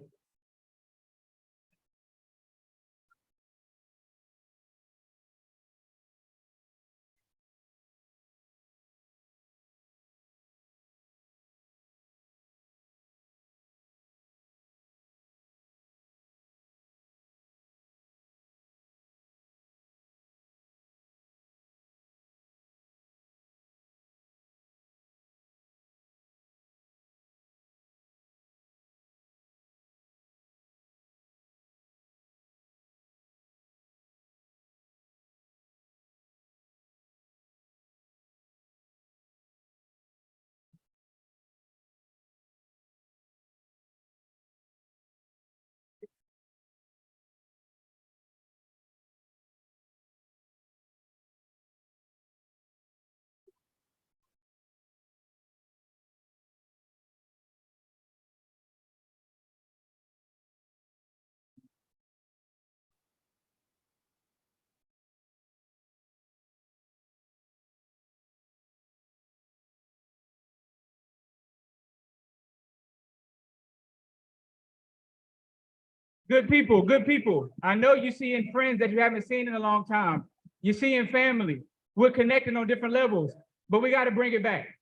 Good people, good people. I know you're seeing friends that you haven't seen in a long time. You're seeing family. We're connecting on different levels, but we got to bring it back.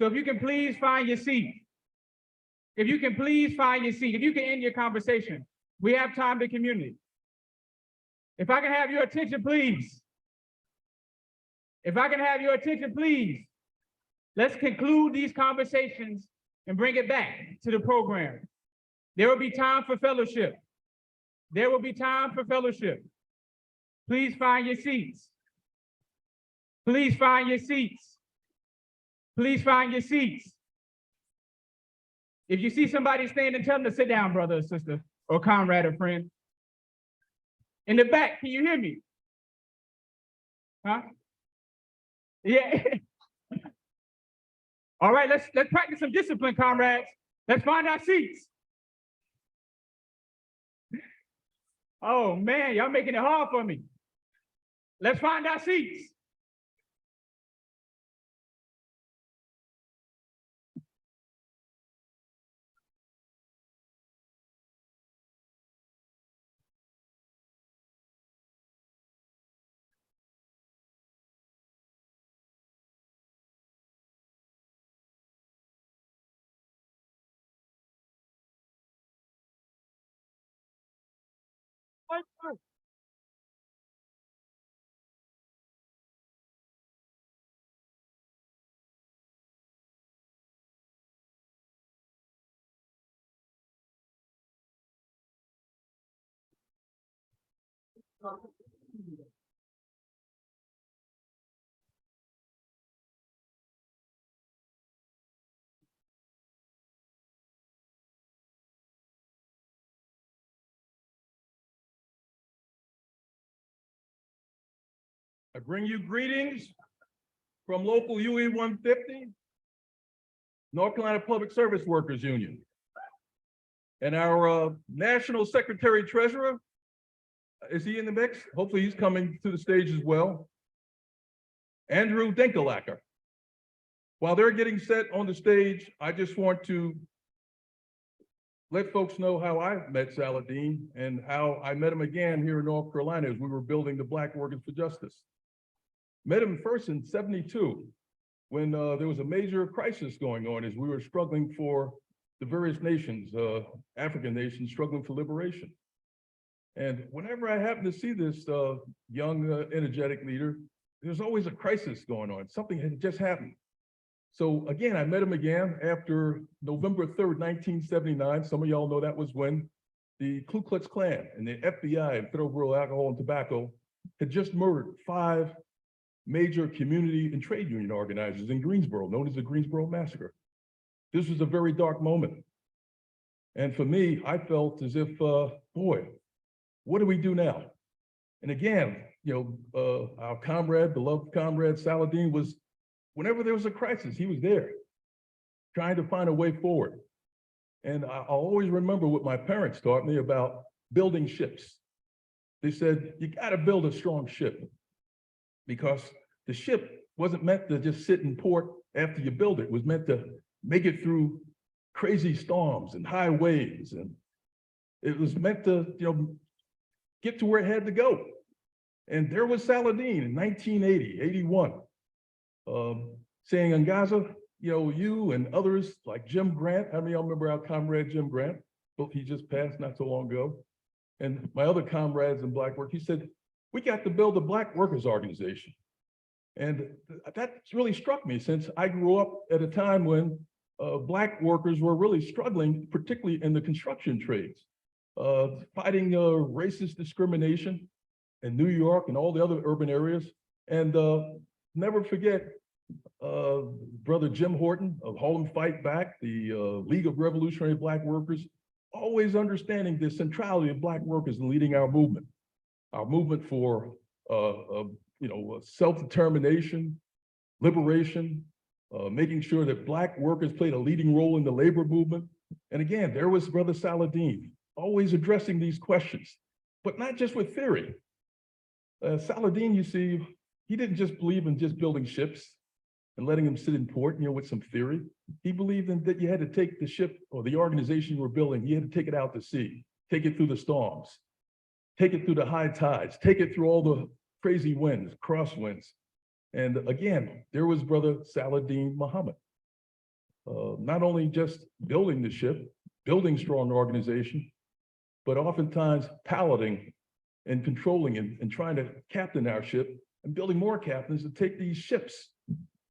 So if you can please find your seat. If you can please find your seat. If you can end your conversation. We have time to communicate. If I can have your attention, please. If I can have your attention, please. Let's conclude these conversations and bring it back to the program. There will be time for fellowship. There will be time for fellowship. Please find your seats. Please find your seats. Please find your seats. If you see somebody standing, tell them to sit down, brother or sister, or comrade or friend. In the back, can you hear me? Huh? Yeah. All right, let's practice some discipline, comrades. Let's find our seats. Oh man, y'all making it hard for me. Let's find our seats. I bring you greetings from local UE 150, North Carolina Public Service Workers Union. And our National Secretary Treasurer, is he in the mix? Hopefully he's coming to the stage as well. Andrew Dinkelacker. While they're getting set on the stage, I just want to let folks know how I met Saladin and how I met him again here in North Carolina as we were building the Black Workers for Justice. Met him first in '72 when there was a major crisis going on as we were struggling for the various nations, African nations struggling for liberation. And whenever I happen to see this young, energetic leader, there's always a crisis going on. Something had just happened. So again, I met him again after November 3rd, 1979. Some of y'all know that was when the Ku Klux Klan and the FBI and Federal Bureau of Alcohol and Tobacco had just murdered 5 major community and trade union organizers in Greensboro, known as the Greensboro Massacre. This was a very dark moment. And for me, I felt as if, boy, what do we do now? And again, our comrade, beloved comrade Saladin was, whenever there was a crisis, he was there, trying to find a way forward. And I'll always remember what my parents taught me about building ships. They said, you gotta build a strong ship, because the ship wasn't meant to just sit in port after you build it. It was meant to make it through crazy storms and high waves. And it was meant to, get to where it had to go. And there was Saladin in 1980, 81, saying, Angaza, you and others like Jim Grant, how many of y'all remember our comrade Jim Grant? Well, he just passed not so long ago. And my other comrades in Black Work, he said, we got to build a Black Workers Organization. And that really struck me, since I grew up at a time when Black workers were really struggling, particularly in the construction trades, fighting racist discrimination in New York and all the other urban areas. And never forget Brother Jim Horton of Harlem Fight Back, the League of Revolutionary Black Workers, always understanding the centrality of Black workers in leading our movement for self-determination, liberation, making sure that Black workers played a leading role in the labor movement. And again, there was Brother Saladin, always addressing these questions, but not just with theory. Saladin, you see, he didn't just believe in just building ships and letting them sit in port, with some theory. He believed in that you had to take the ship or the organization you were building, you had to take it out to sea, take it through the storms, take it through the high tides, take it through all the crazy winds, crosswinds. And again, there was Brother Saladin Muhammad, not only just building the ship, building strong organization, but oftentimes piloting and controlling and trying to captain our ship and building more captains to take these ships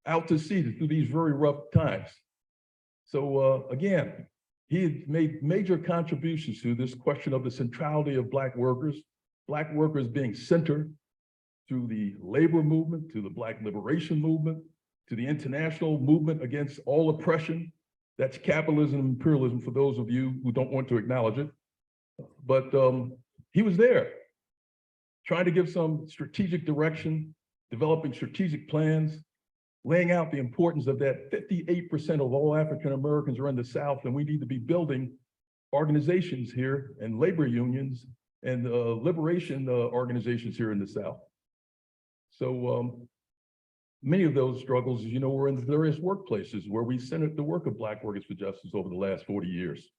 out to sea through these very rough times. So again, he had made major contributions to this question of the centrality of Black workers being centered through the labor movement, to the Black liberation movement, to the international movement against all oppression. That's capitalism and imperialism for those of you who don't want to acknowledge it. But he was there trying to give some strategic direction developing strategic plans, laying out the importance of that 58% of all African Americans are in the South, and we need to be building organizations here and labor unions and liberation organizations here in the South. So many of those struggles, as you know, were in the various workplaces where we centered the work of Black Workers for Justice over the last 40 years.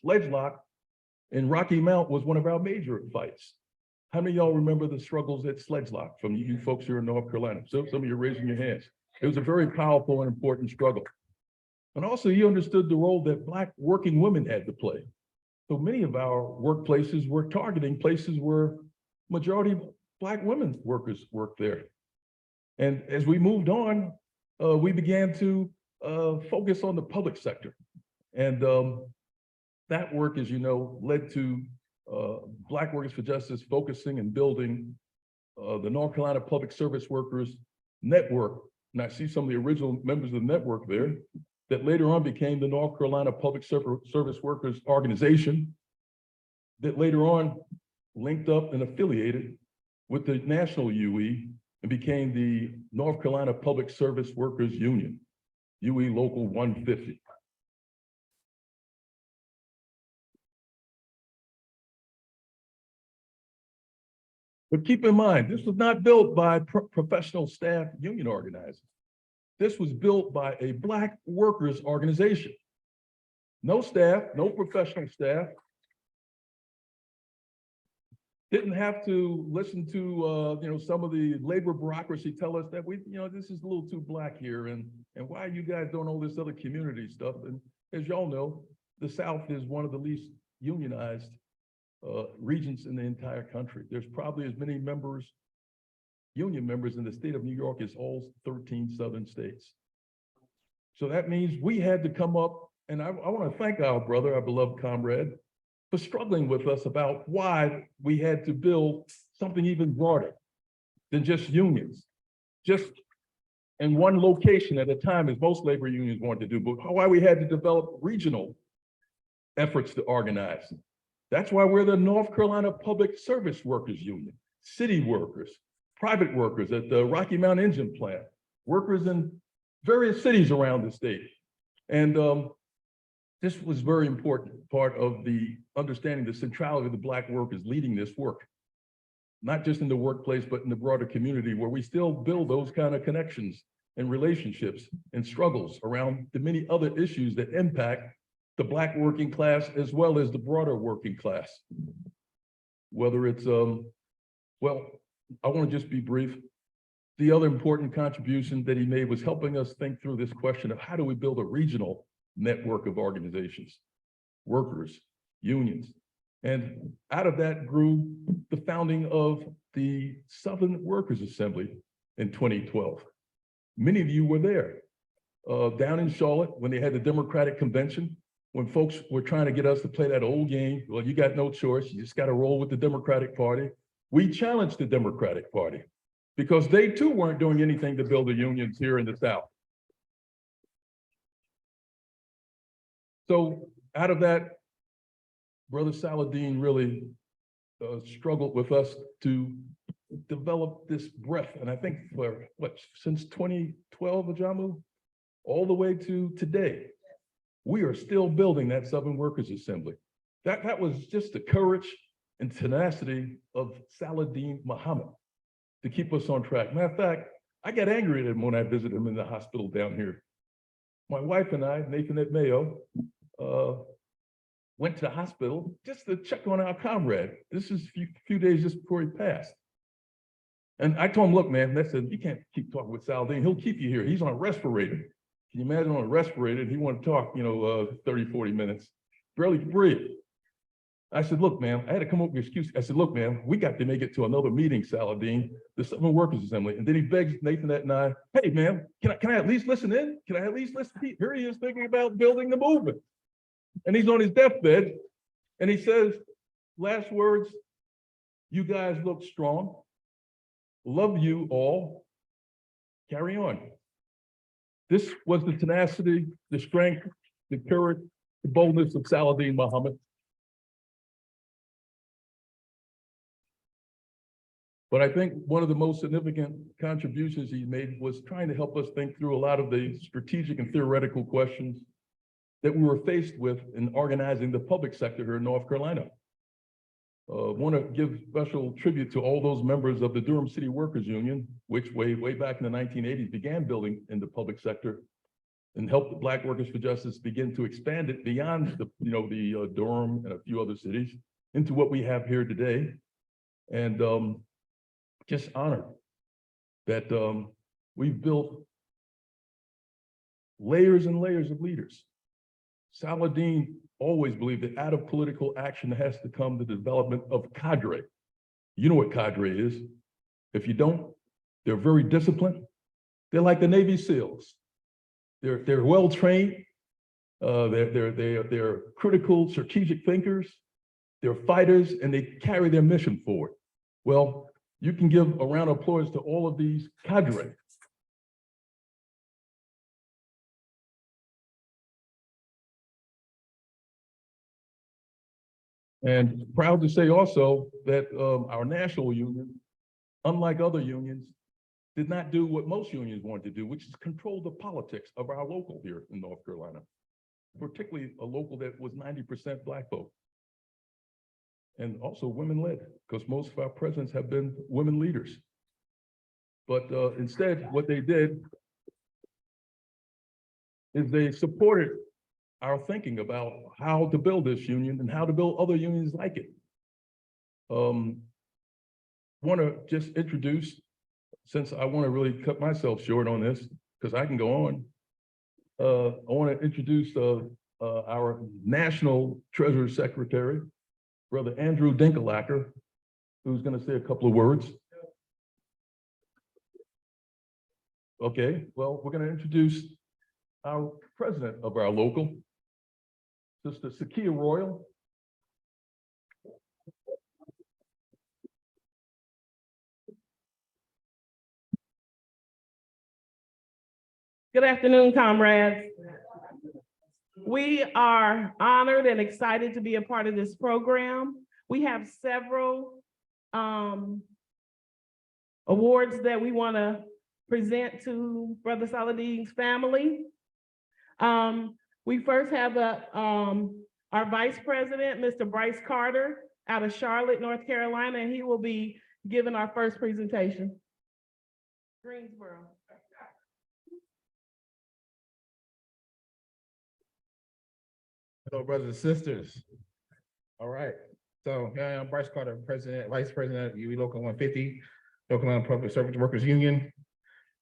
Sledge lock in Rocky Mount was one of our major fights. How many of y'all remember the struggles at Sledge Lock from you folks here in North Carolina? So some of you are raising your hands. It was a very powerful and important struggle. And also you understood the role that Black working women had to play. So many of our workplaces were targeting places where majority of Black women workers worked there. And as we moved on, we began to focus on the public sector. And that work, as you know, led to Black Workers for Justice focusing and building the North Carolina Public Service Workers Network. And I see some of the original members of the network there that later on became the North Carolina Public Service Workers Organization, that later on linked up and affiliated with the national UE and became the North Carolina Public Service Workers Union, UE Local 150. But keep in mind, this was not built by professional staff union organizers. This was built by a Black workers organization. No staff, no professional staff. Didn't have to listen to some of the labor bureaucracy tell us that this is a little too Black here, and why you guys doing all this other community stuff. And as y'all know, the South is one of the least unionized regions in the entire country. There's probably as many union members in the state of New York as all 13 Southern states. So that means we had to come up, and I want to thank our brother, our beloved comrade, for struggling with us about why we had to build something even broader than just unions, just in one location at a time, as most labor unions wanted to do, but why we had to develop regional efforts to organize. That's why we're the North Carolina Public Service Workers Union, city workers, private workers at the Rocky Mount Engine Plant, workers in various cities around the state. And this was very important part of the understanding the centrality of the Black workers leading this work, not just in the workplace, but in the broader community where we still build those kind of connections and relationships and struggles around the many other issues that impact the Black working class as well as the broader working class. Whether it's, well, I want to just be brief. The other important contribution that he made was helping us think through this question of how do we build a regional network of organizations, workers, unions. And out of that grew the founding of the Southern Workers Assembly in 2012. Many of you were there down in Charlotte when they had the Democratic Convention, when folks were trying to get us to play that old game. Well, you got no choice. You just got to roll with the Democratic Party. We challenged the Democratic Party because they too weren't doing anything to build the unions here in the South. So out of that, Brother Saladin really struggled with us to develop this breadth. And I think for since 2012, Ajamu, all the way to today, we are still building that Southern Workers Assembly. That was just the courage and tenacity of Saladin Muhammad to keep us on track. Matter of fact, I got angry at him when I visited him in the hospital down here. My wife and I, Nathan at Mayo, went to the hospital just to check on our comrade. This is a few days just before he passed. And I told him, look, man, you can't keep talking with Saladin. He'll keep you here. He's on a respirator. Can you imagine on a respirator? He wanted to talk, 30, 40 minutes, barely could breathe. I said, look, man, I had to come up with an excuse. I said, look, man, we got to make it to another meeting, Saladin, the Southern Workers Assembly. And then he begs Nathan and I, hey, man, can I at least listen in? Can I at least listen? Here he is thinking about building the movement. And he's on his deathbed. And he says, last words, you guys look strong. Love you all. Carry on. This was the tenacity, the strength, the courage, the boldness of Saladin Muhammad. But I think one of the most significant contributions he made was trying to help us think through a lot of the strategic and theoretical questions that we were faced with in organizing the public sector here in North Carolina. Want to give special tribute to all those members of the Durham City Workers Union, which way back in the 1980s began building in the public sector and helped the Black Workers for Justice begin to expand it beyond the Durham and a few other cities into what we have here today. And just honored that we've built layers and layers of leaders. Saladin always believed that out of political action has to come the development of cadre. You know what cadre is. If you don't, they're very disciplined. They're like the Navy SEALs. They're well trained. They're critical, strategic thinkers. They're fighters, and they carry their mission forward. Well, you can give a round of applause to all of these cadre. And proud to say also that our national union, unlike other unions, did not do what most unions wanted to do, which is control the politics of our local here in North Carolina, particularly a local that was 90% Black folk. And also women-led, because most of our presidents have been women leaders. But instead, what they did is they supported our thinking about how to build this union and how to build other unions like it. Want to just introduce, since I want to really cut myself short on this, because I can go on. I want to introduce our National Treasury Secretary, Brother Andrew Dinkelacker, who's going to say a couple of words. Okay, well, we're going to introduce our president of our local, Sister Sakia Royal. Good afternoon, comrades. We are honored and excited to be a part of this program. We have several awards that we want to present to Brother Saladin's family. We first have our Vice President, Mr. Bryce Carter, out of Charlotte, North Carolina, and he will be giving our first presentation. Greensboro. Hello, brothers and sisters. All right. So here I am, Bryce Carter, Vice President of UE Local 150, North Carolina Public Service Workers Union.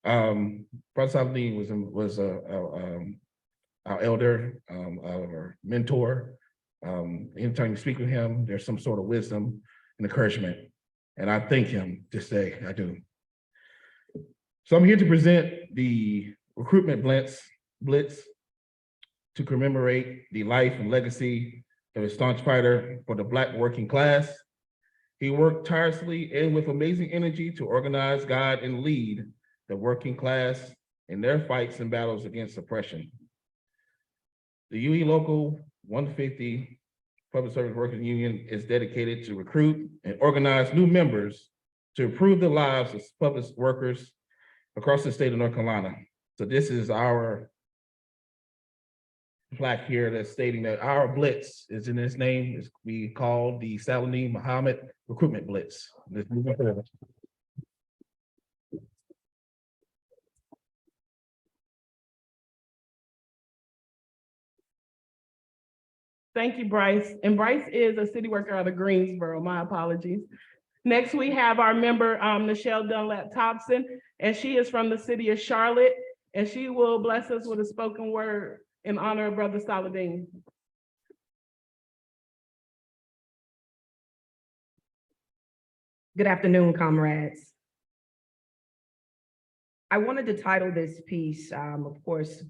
Brother Saladin was our elder, our mentor. Anytime you speak with him, there's some sort of wisdom and encouragement. And I thank him this day, I do. So I'm here to present the recruitment blitz to commemorate the life and legacy of a staunch fighter for the Black working class. He worked tirelessly and with amazing energy to organize, guide, and lead the working class in their fights and battles against oppression. The UE Local 150 Public Service Workers Union is dedicated to recruit and organize new members to improve the lives of public workers across the state of North Carolina. So this is our plaque here that's stating that our blitz is in its name. It's we call the Saladin Muhammad Recruitment Blitz. Let's move forward. Thank you, Bryce. And Bryce is a city worker out of Greensboro, my apologies. Next, we have our member, Nichelle Dunlap Thompson, and she is from the city of Charlotte, and she will bless us with a spoken word in honor of Brother Saladin. Good afternoon, comrades. I wanted to title this piece, of course,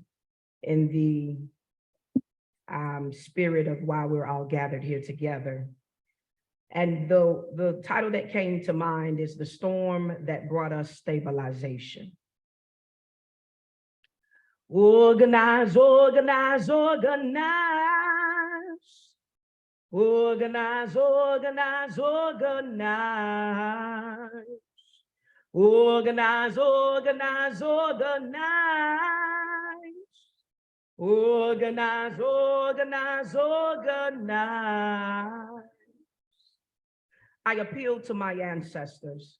in the spirit of why we're all gathered here together. And the title that came to mind is The Storm That Brought Us Stabilization. Organize, organize, organize. Organize, organize, organize. Organize, organize, organize. Organize, organize, organize. I appeal to my ancestors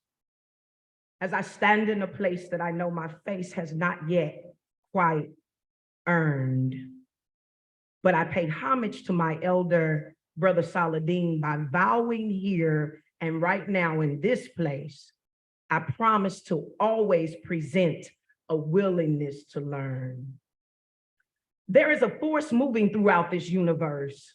as I stand in a place that I know my face has not yet quite earned. But I pay homage to my elder brother Saladin by vowing here and right now in this place, I promise to always present a willingness to learn. There is a force moving throughout this universe,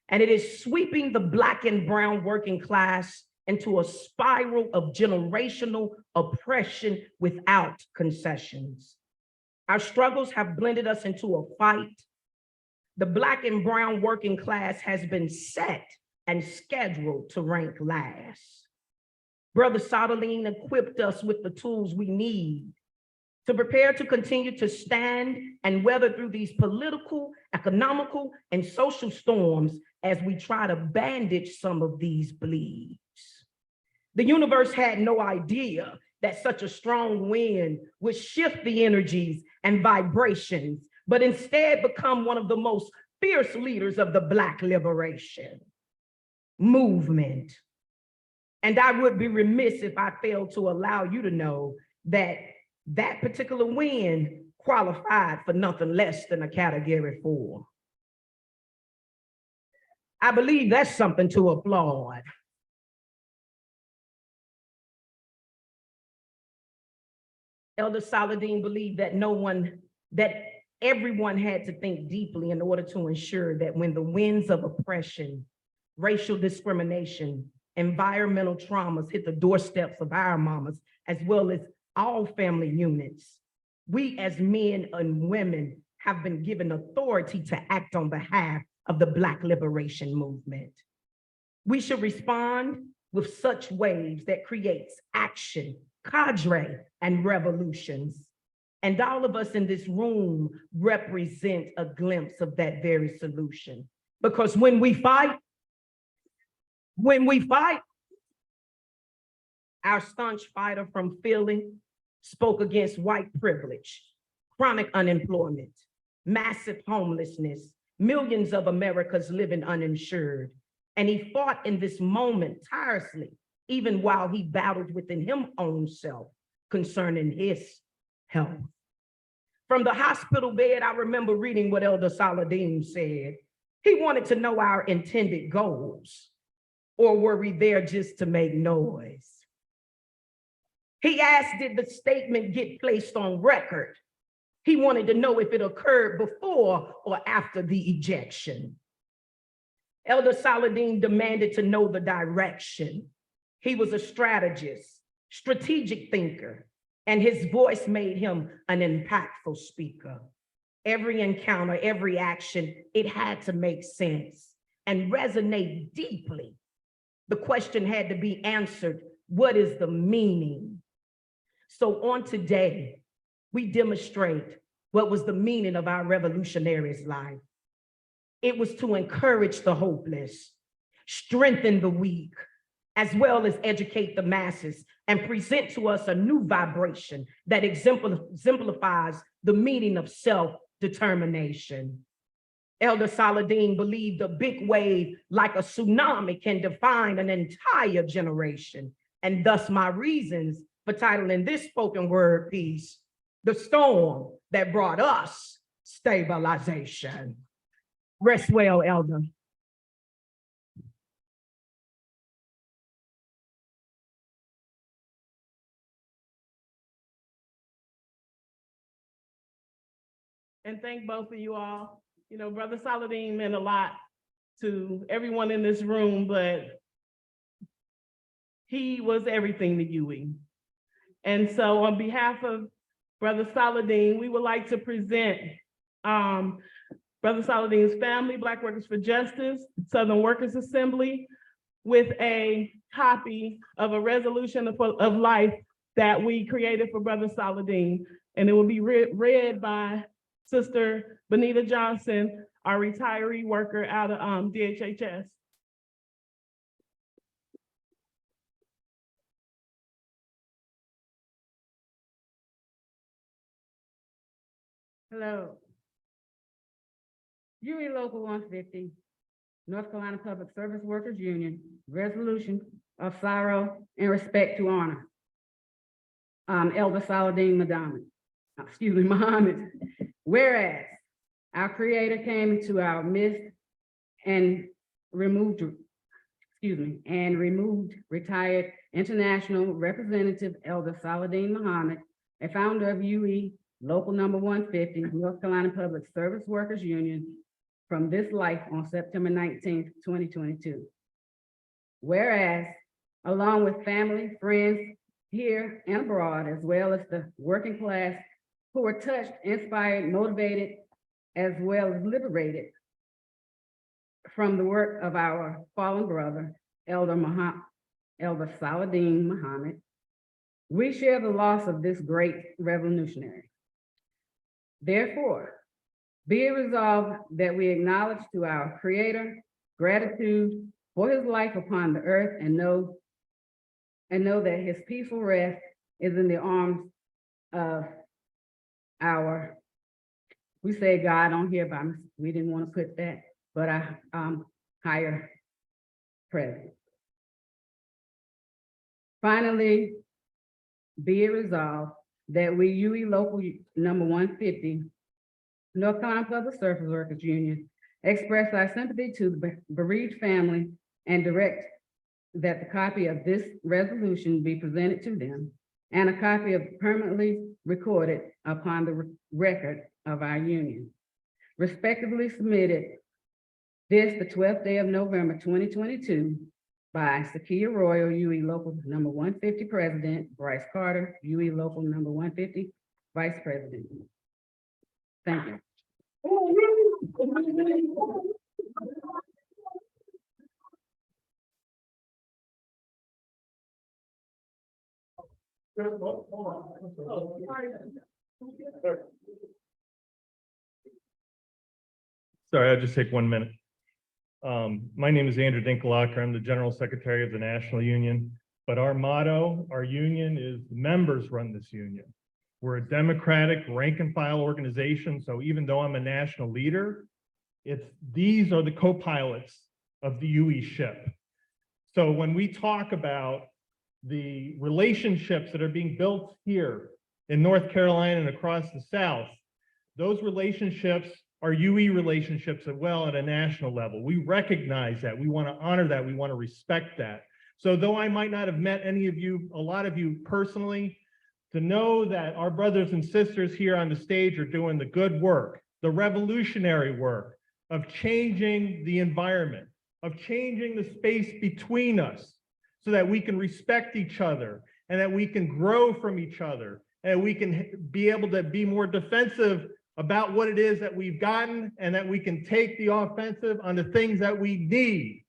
and it is sweeping the Black and brown working class into a spiral of generational oppression without concessions. Our struggles have blended us into a fight. The Black and brown working class has been set and scheduled to rank last. Brother Saladin equipped us with the tools we need to prepare to continue to stand and weather through these political, economical, and social storms as we try to bandage some of these bleeds. The universe had no idea that such a strong wind would shift the energies and vibrations, but instead become one of the most fierce leaders of the Black liberation movement. And I would be remiss if I failed to allow you to know that that particular win qualified for nothing less than a Category 4. I believe that's something to applaud. Elder Saladin believed that everyone had to think deeply in order to ensure that when the winds of oppression, racial discrimination, environmental traumas hit the doorsteps of our mamas, as well as all family units, we as men and women have been given authority to act on behalf of the Black liberation movement. We should respond with such waves that creates action, cadre, and revolutions. And all of us in this room represent a glimpse of that very solution. Because when we fight, our staunch fighter from Philly spoke against white privilege, chronic unemployment, massive homelessness, millions of Americans living uninsured. And he fought in this moment tirelessly, even while he battled within his own self concerning his health. From the hospital bed, I remember reading what Elder Saladin said. He wanted to know our intended goals, or were we there just to make noise? He asked, did the statement get placed on record? He wanted to know if it occurred before or after the ejection. Elder Saladin demanded to know the direction. He was a strategist, strategic thinker, and his voice made him an impactful speaker. Every encounter, every action, it had to make sense and resonate deeply. The question had to be answered, what is the meaning? So on today, we demonstrate what was the meaning of our revolutionary's life. It was to encourage the hopeless, strengthen the weak, as well as educate the masses and present to us a new vibration that exemplifies the meaning of self-determination. Elder Saladin believed a big wave like a tsunami can define an entire generation. And thus my reasons for titling this spoken word piece, The Storm That Brought Us Stabilization. Rest well, Elder. And thank both of you all. You know, Brother Saladin meant a lot to everyone in this room, but he was everything to Ewing. And so on behalf of Brother Saladin, we would like to present Brother Saladin's family, Black Workers for Justice, Southern Workers Assembly, with a copy of a resolution of life that we created for Brother Saladin. And it will be read by Sister Benita Johnson, our retiree worker out of DHHS. Hello. UE Local 150, North Carolina Public Service Workers Union, resolution of sorrow and respect to honor. Elder Saladin Muhammad. Whereas our Creator came into our midst and removed retired international representative Elder Saladin Muhammad, a founder of UE Local Number 150, North Carolina Public Service Workers Union, from this life on September 19th, 2022. Whereas, along with family, friends here and abroad, as well as the working class who were touched, inspired, motivated, as well as liberated from the work of our fallen brother, Elder Saladin Muhammad, we share the loss of this great revolutionary. Therefore, be it resolved that we acknowledge to our Creator gratitude for his life upon the earth and know that his peaceful rest is in the arms of our, we say God on here, but we didn't want to put that, but our higher presence. Finally, be it resolved that we, UE Local Number 150, North Carolina Public Service Workers Union, express our sympathy to the bereaved family and direct that the copy of this resolution be presented to them and a copy of permanently recorded upon the record of our union. Respectively submitted this the 12th day of November, 2022 by Sakia Royal, UE Local Number 150 President, Bryce Carter, UE Local Number 150 Vice President. Thank you. Sorry, I'll just take 1 minute. My name is Andrew Dinkelacker. I'm the General Secretary of the National Union, but our motto, our union is members run this union. We're a democratic rank and file organization. So even though I'm a national leader, these are the co-pilots of the UE ship. So when we talk about the relationships that are being built here in North Carolina and across the South, those relationships are UE relationships as well at a national level. We recognize that. We want to honor that. We want to respect that. So though I might not have met any of you, a lot of you personally, to know that our brothers and sisters here on the stage are doing the good work, the revolutionary work of changing the environment, of changing the space between us so that we can respect each other and that we can grow from each other and we can be able to be more defensive about what it is that we've gotten and that we can take the offensive on the things that we need.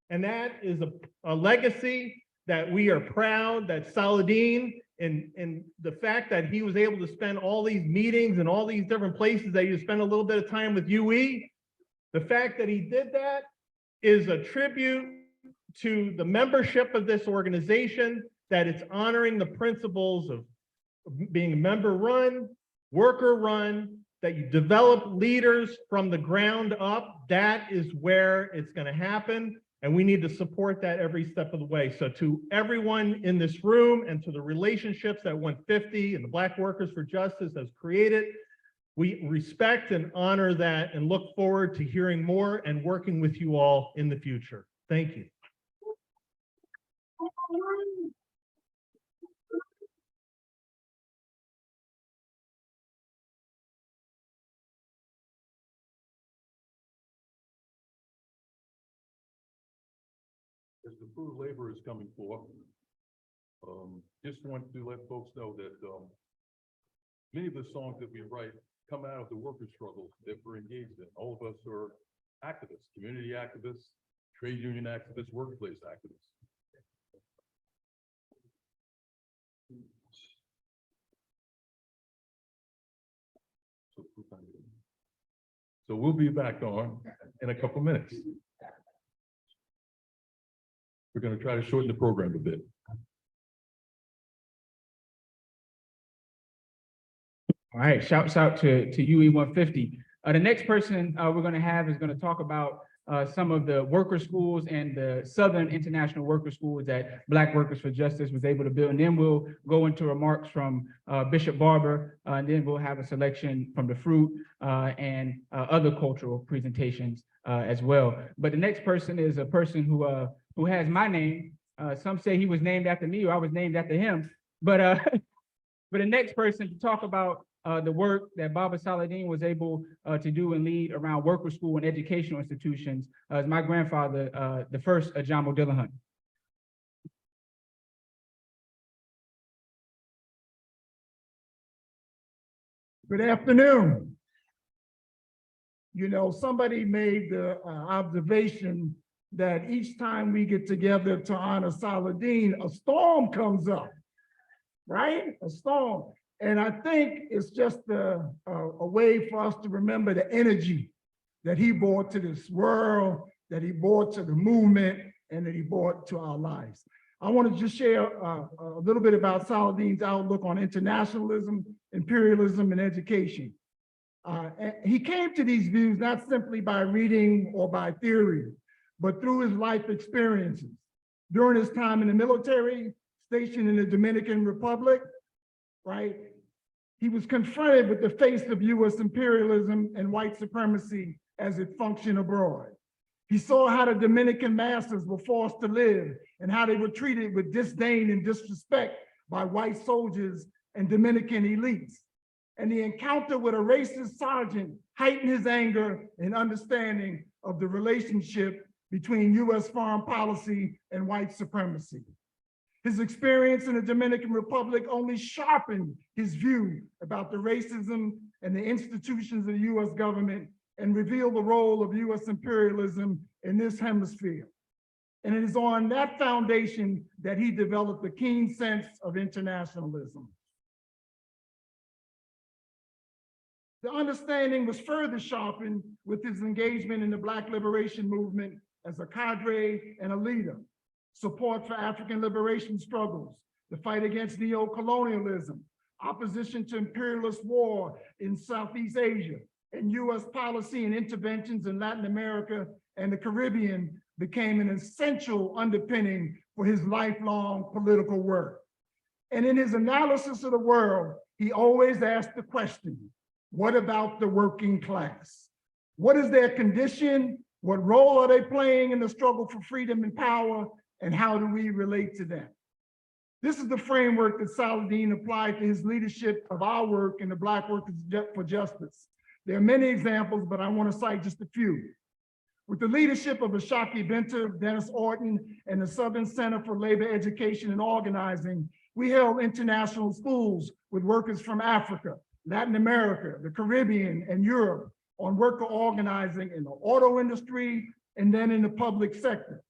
And that is a legacy that we are proud that Saladin and the fact that he was able to spend all these meetings and all these different places that you spend a little bit of time with UE, the fact that he did that is a tribute to the membership of this organization, that it's honoring the principles of being member run, worker run, that you develop leaders from the ground up. That is where it's going to happen. And we need to support that every step of the way. So to everyone in this room and to the relationships that 150 and the Black Workers for Justice has created, we respect and honor that and look forward to hearing more and working with you all in the future. Thank you. As the fruit of labor is coming forth, just want to let folks know that many of the songs that we write come out of the worker struggle that we're engaged in. All of us are activists, community activists, trade union activists, workplace activists. So we'll be back on in a couple minutes. We're going to try to shorten the program a bit. All right, shouts out to UE 150. The next person we're going to have is going to talk about some of the worker schools and the Southern International Worker Schools that Black Workers for Justice was able to build. And then we'll go into remarks from Bishop Barber, and then we'll have a selection from the Fruit and other cultural presentations as well. But the next person is a person who has my name. Some say he was named after me or I was named after him. But but the next person to talk about the work that Baba Saladin was able to do and lead around worker school and educational institutions is my grandfather, the first Ajamo Dillahunt. Good afternoon. You know, somebody made the observation that each time we get together to honor Saladin, a storm comes up, right? A storm. And I think it's just a way for us to remember the energy that he brought to this world, that he brought to the movement, and that he brought to our lives. I want to just share a little bit about Saladin's outlook on internationalism, imperialism, and education. And he came to these views not simply by reading or by theory, but through his life experiences. During his time in the military, stationed in the Dominican Republic, right? He was confronted with the face of US imperialism and white supremacy as it functioned abroad. He saw how the Dominican masses were forced to live and how they were treated with disdain and disrespect by white soldiers and Dominican elites. And the encounter with a racist sergeant heightened his anger and understanding of the relationship between US foreign policy and white supremacy. His experience in the Dominican Republic only sharpened his view about the racism and the institutions of the US government and revealed the role of US imperialism in this hemisphere. And it is on that foundation that he developed a keen sense of internationalism. The understanding was further sharpened with his engagement in the Black liberation movement as a cadre and a leader. Support for African liberation struggles, the fight against neo-colonialism, opposition to imperialist war in Southeast Asia, and US policy and interventions in Latin America and the Caribbean became an essential underpinning for his lifelong political work. And in his analysis of the world, he always asked the question, what about the working class? What is their condition? What role are they playing in the struggle for freedom and power? And how do we relate to them? This is the framework that Saladin applied to his leadership of our work in the Black Workers for Justice. There are many examples, but I want to cite just a few. With the leadership of Ashaki Binta, Dennis Orton, and the Southern Center for Labor Education and Organizing, we held international schools with workers from Africa, Latin America, the Caribbean, and Europe on worker organizing in the auto industry and then in the public sector.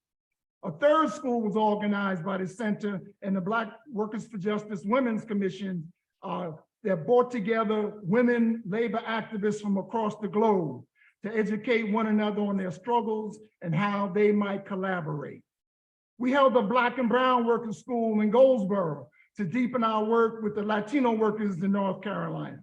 A third school was organized by the Center and the Black Workers for Justice Women's Commission that brought together women labor activists from across the globe to educate one another on their struggles and how they might collaborate. We held a Black and Brown Workers School in Goldsboro to deepen our work with the Latino workers in North Carolina.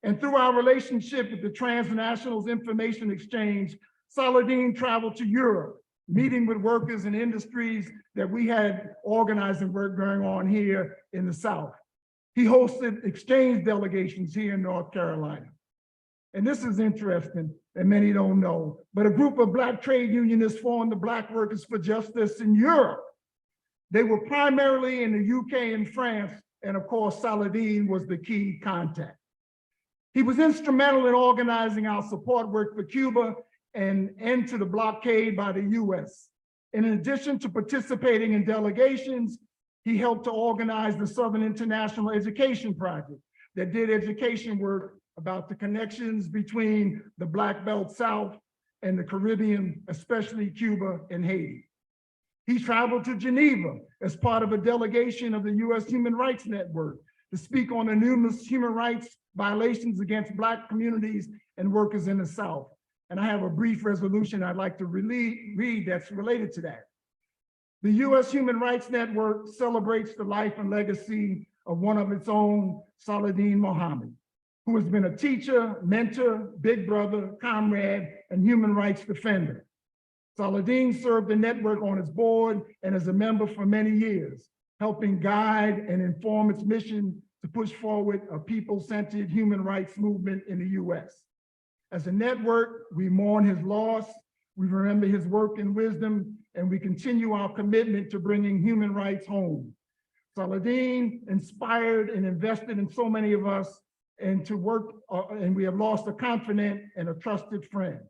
And through our relationship with the Transnationals Information Exchange, Saladin traveled to Europe, meeting with workers in industries that we had organizing work going on here in the South. He hosted exchange delegations here in North Carolina. And this is interesting, and many don't know, but a group of Black trade unionists formed the Black Workers for Justice in Europe. They were primarily in the UK and France, and of course, Saladin was the key contact. He was instrumental in organizing our support work for Cuba and end to the blockade by the US. And in addition to participating in delegations, he helped to organize the Southern International Education Project that did education work about the connections between the Black Belt South and the Caribbean, especially Cuba and Haiti. He traveled to Geneva as part of a delegation of the US Human Rights Network to speak on the numerous human rights violations against Black communities and workers in the South. And I have a brief resolution I'd like to read that's related to that. The US Human Rights Network celebrates the life and legacy of one of its own, Saladin Mohammed, who has been a teacher, mentor, big brother, comrade, and human rights defender. Saladin served the network on its board and as a member for many years, helping guide and inform its mission to push forward a people-centered human rights movement in the US. As a network, we mourn his loss, we remember his work and wisdom, and we continue our commitment to bringing human rights home. Saladin inspired and invested in so many of us and we have lost a confident and a trusted friend.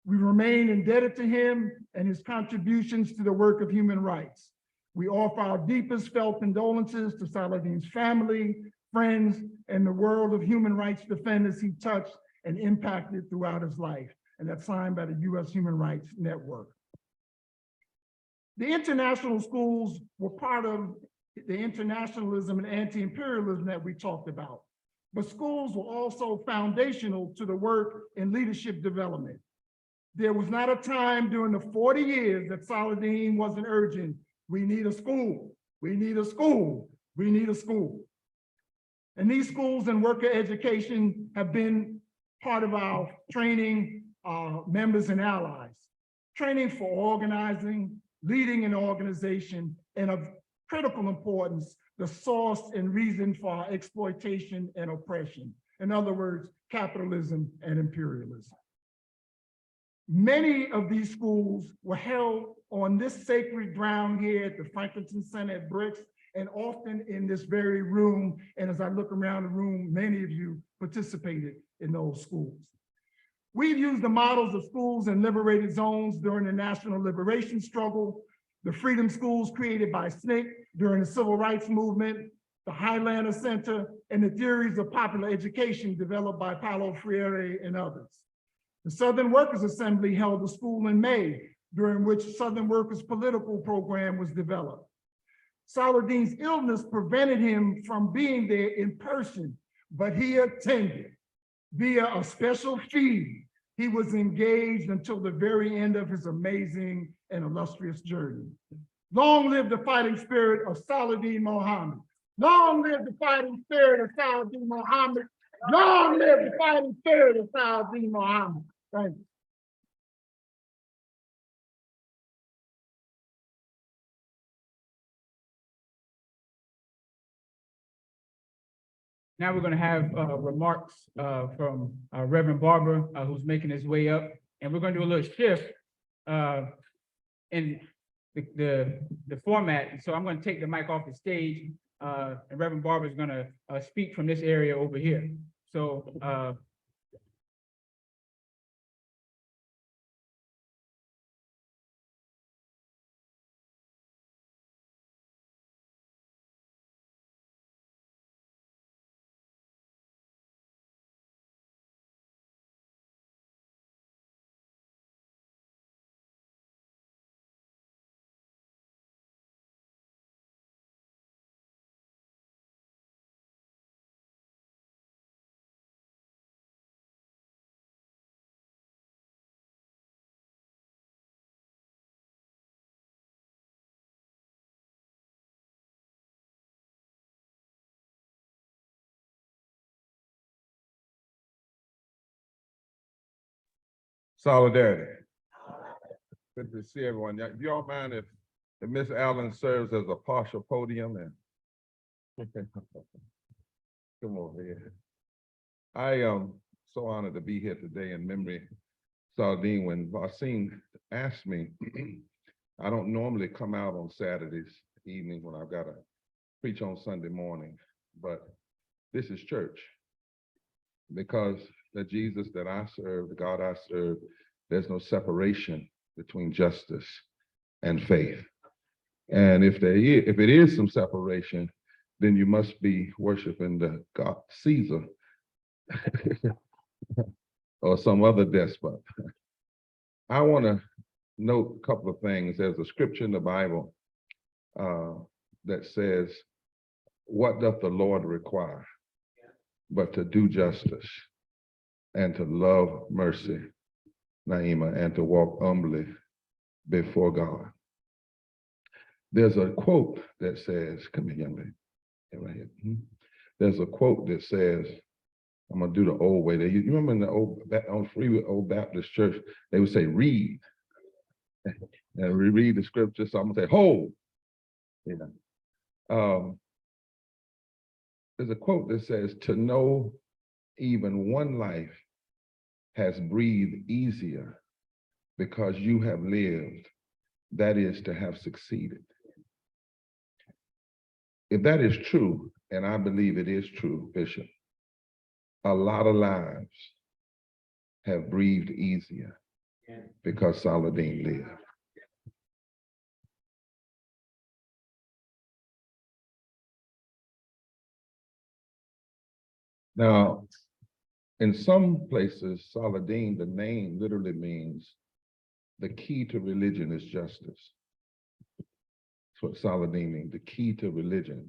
We remain indebted to him and his contributions to the work of human rights. We offer our deepest felt condolences to Saladin's family, friends, and the world of human rights defenders he touched and impacted throughout his life. And that's signed by the US Human Rights Network. The international schools were part of the internationalism and anti-imperialism that we talked about. But schools were also foundational to the work in leadership development. There was not a time during the 40 years that Saladin wasn't urging, we need a school, we need a school, we need a school. And these schools and worker education have been part of our training members and allies. Training for organizing, leading an organization, and of critical importance, the source and reason for our exploitation and oppression. In other words, capitalism and imperialism. Many of these schools were held on this sacred ground here at the Franklin Center at Bricks, and often in this very room. And as I look around the room, many of you participated in those schools. We've used the models of schools in liberated zones during the national liberation struggle, the freedom schools created by SNCC during the civil rights movement, the Highlander Center, and the theories of popular education developed by Paulo Freire and others. The Southern Workers Assembly held a school in May, during which Southern Workers' political program was developed. Saladin's illness prevented him from being there in person, but he attended via a special feed. He was engaged until the very end of his amazing and illustrious journey. Long live the fighting spirit of Saladin Mohammed. Long live the fighting spirit of Saladin Mohammed. Long live the fighting spirit of Saladin Mohammed. Thank you. Now we're going to have remarks from Reverend Barber, who's making his way up, and we're going to do a little shift in the format. So I'm going to take the mic off the stage, and Reverend Barber is going to speak from this area over here. So Solidarity. Good to see everyone. Do y'all mind if Miss Allen serves as a partial podium and come over here. I am so honored to be here today in memory of Saladin. When Vasim asked me, I don't normally come out on Saturdays evening when I've got to preach on Sunday morning, but this is church because the Jesus that I serve, the God I serve, there's no separation between justice and faith. And if it is some separation, then you must be worshiping the God Caesar or some other despot. I want to note a couple of things. There's a scripture in the Bible that says, "What doth the Lord require but to do justice and to love mercy," Naima, and to walk humbly before God. There's a quote that says, come here, young lady. Right here. There's a quote that says, I'm gonna do the old way. You remember in the on Freeway Old Baptist Church, they would say read. And we read the scripture, so I'm gonna say hold. There's a quote that says, to know even one life has breathed easier because you have lived, that is to have succeeded. If that is true, and I believe it is true, Bishop, a lot of lives have breathed easier because Saladin lived. Now, in some places, Saladin, the name literally means the key to religion is justice. That's what Saladin means. The key to religion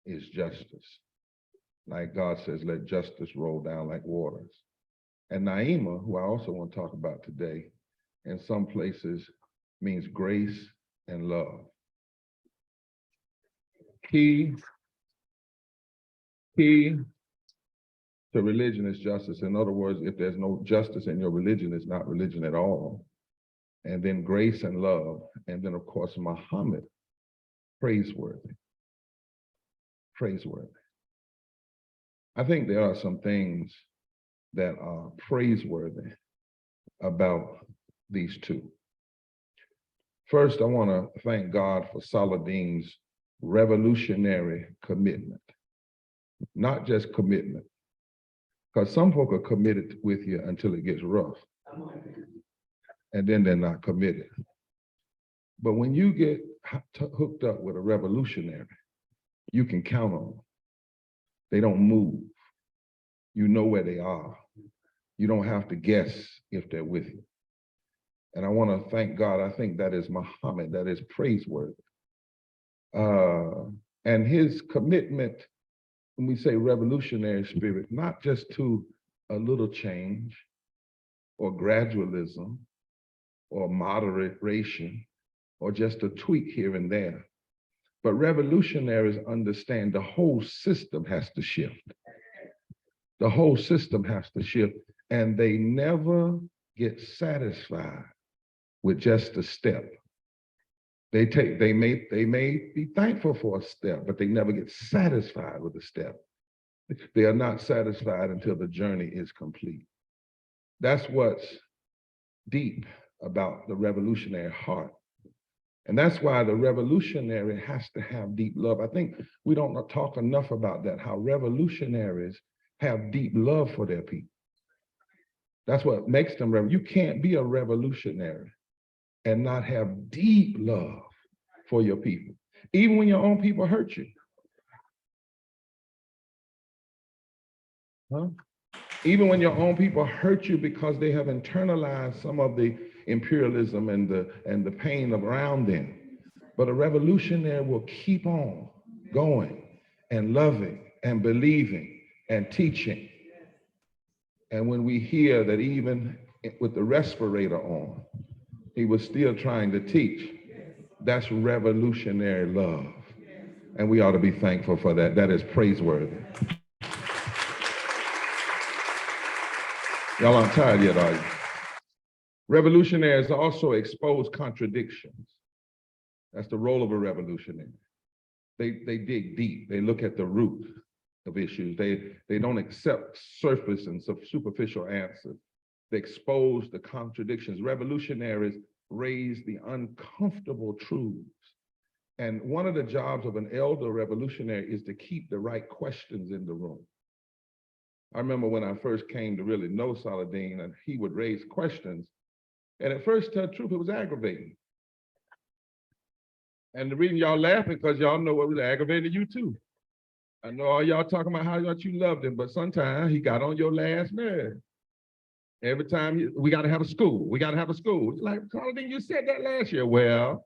is justice. Like God says, let justice roll down like waters. And Naima, who I also want to talk about today, in some places means grace and love. Key to religion is justice. In other words, if there's no justice in your religion, it's not religion at all. And then grace and love. And then, of course, Muhammad, praiseworthy. Praiseworthy. I think there are some things that are praiseworthy about these two. First, I want to thank God for Saladin's revolutionary commitment. Not just commitment, because some folk are committed with you until it gets rough, and then they're not committed. But when you get hooked up with a revolutionary, you can count on them. They don't move. You know where they are. You don't have to guess if they're with you. And I want to thank God. I think that is Muhammad, that is praiseworthy. And his commitment, when we say revolutionary spirit, not just to a little change or gradualism or moderation or just a tweak here and there, but revolutionaries understand the whole system has to shift. The whole system has to shift, and they never get satisfied with just a step. They may be thankful for a step, but they never get satisfied with a step. They are not satisfied until the journey is complete. That's what's deep about the revolutionary heart. And that's why the revolutionary has to have deep love. I think we don't talk enough about that, how revolutionaries have deep love for their people. That's what makes them You can't be a revolutionary and not have deep love for your people, even when your own people hurt you. Even when your own people hurt you because they have internalized some of the imperialism and the pain around them. But a revolutionary will keep on going and loving and believing and teaching. And when we hear that even with the respirator on, he was still trying to teach, that's revolutionary love. And we ought to be thankful for that. That is praiseworthy. Y'all aren't tired yet, are you? Revolutionaries also expose contradictions. That's the role of a revolutionary. They dig deep. They look at the root of issues. They don't accept surface and superficial answers. They expose the contradictions. Revolutionaries raise the uncomfortable truths. And one of the jobs of an elder revolutionary is to keep the right questions in the room. I remember when I first came to really know Saladin, and he would raise questions. And at first, to tell the truth, it was aggravating. And the reason y'all laughing, because y'all know what was aggravating you too. I know all y'all talking about how much you loved him, but sometimes he got on your last nerve. Every time we got to have a school, we got to have a school. It's like, Saladin, you said that last year. Well,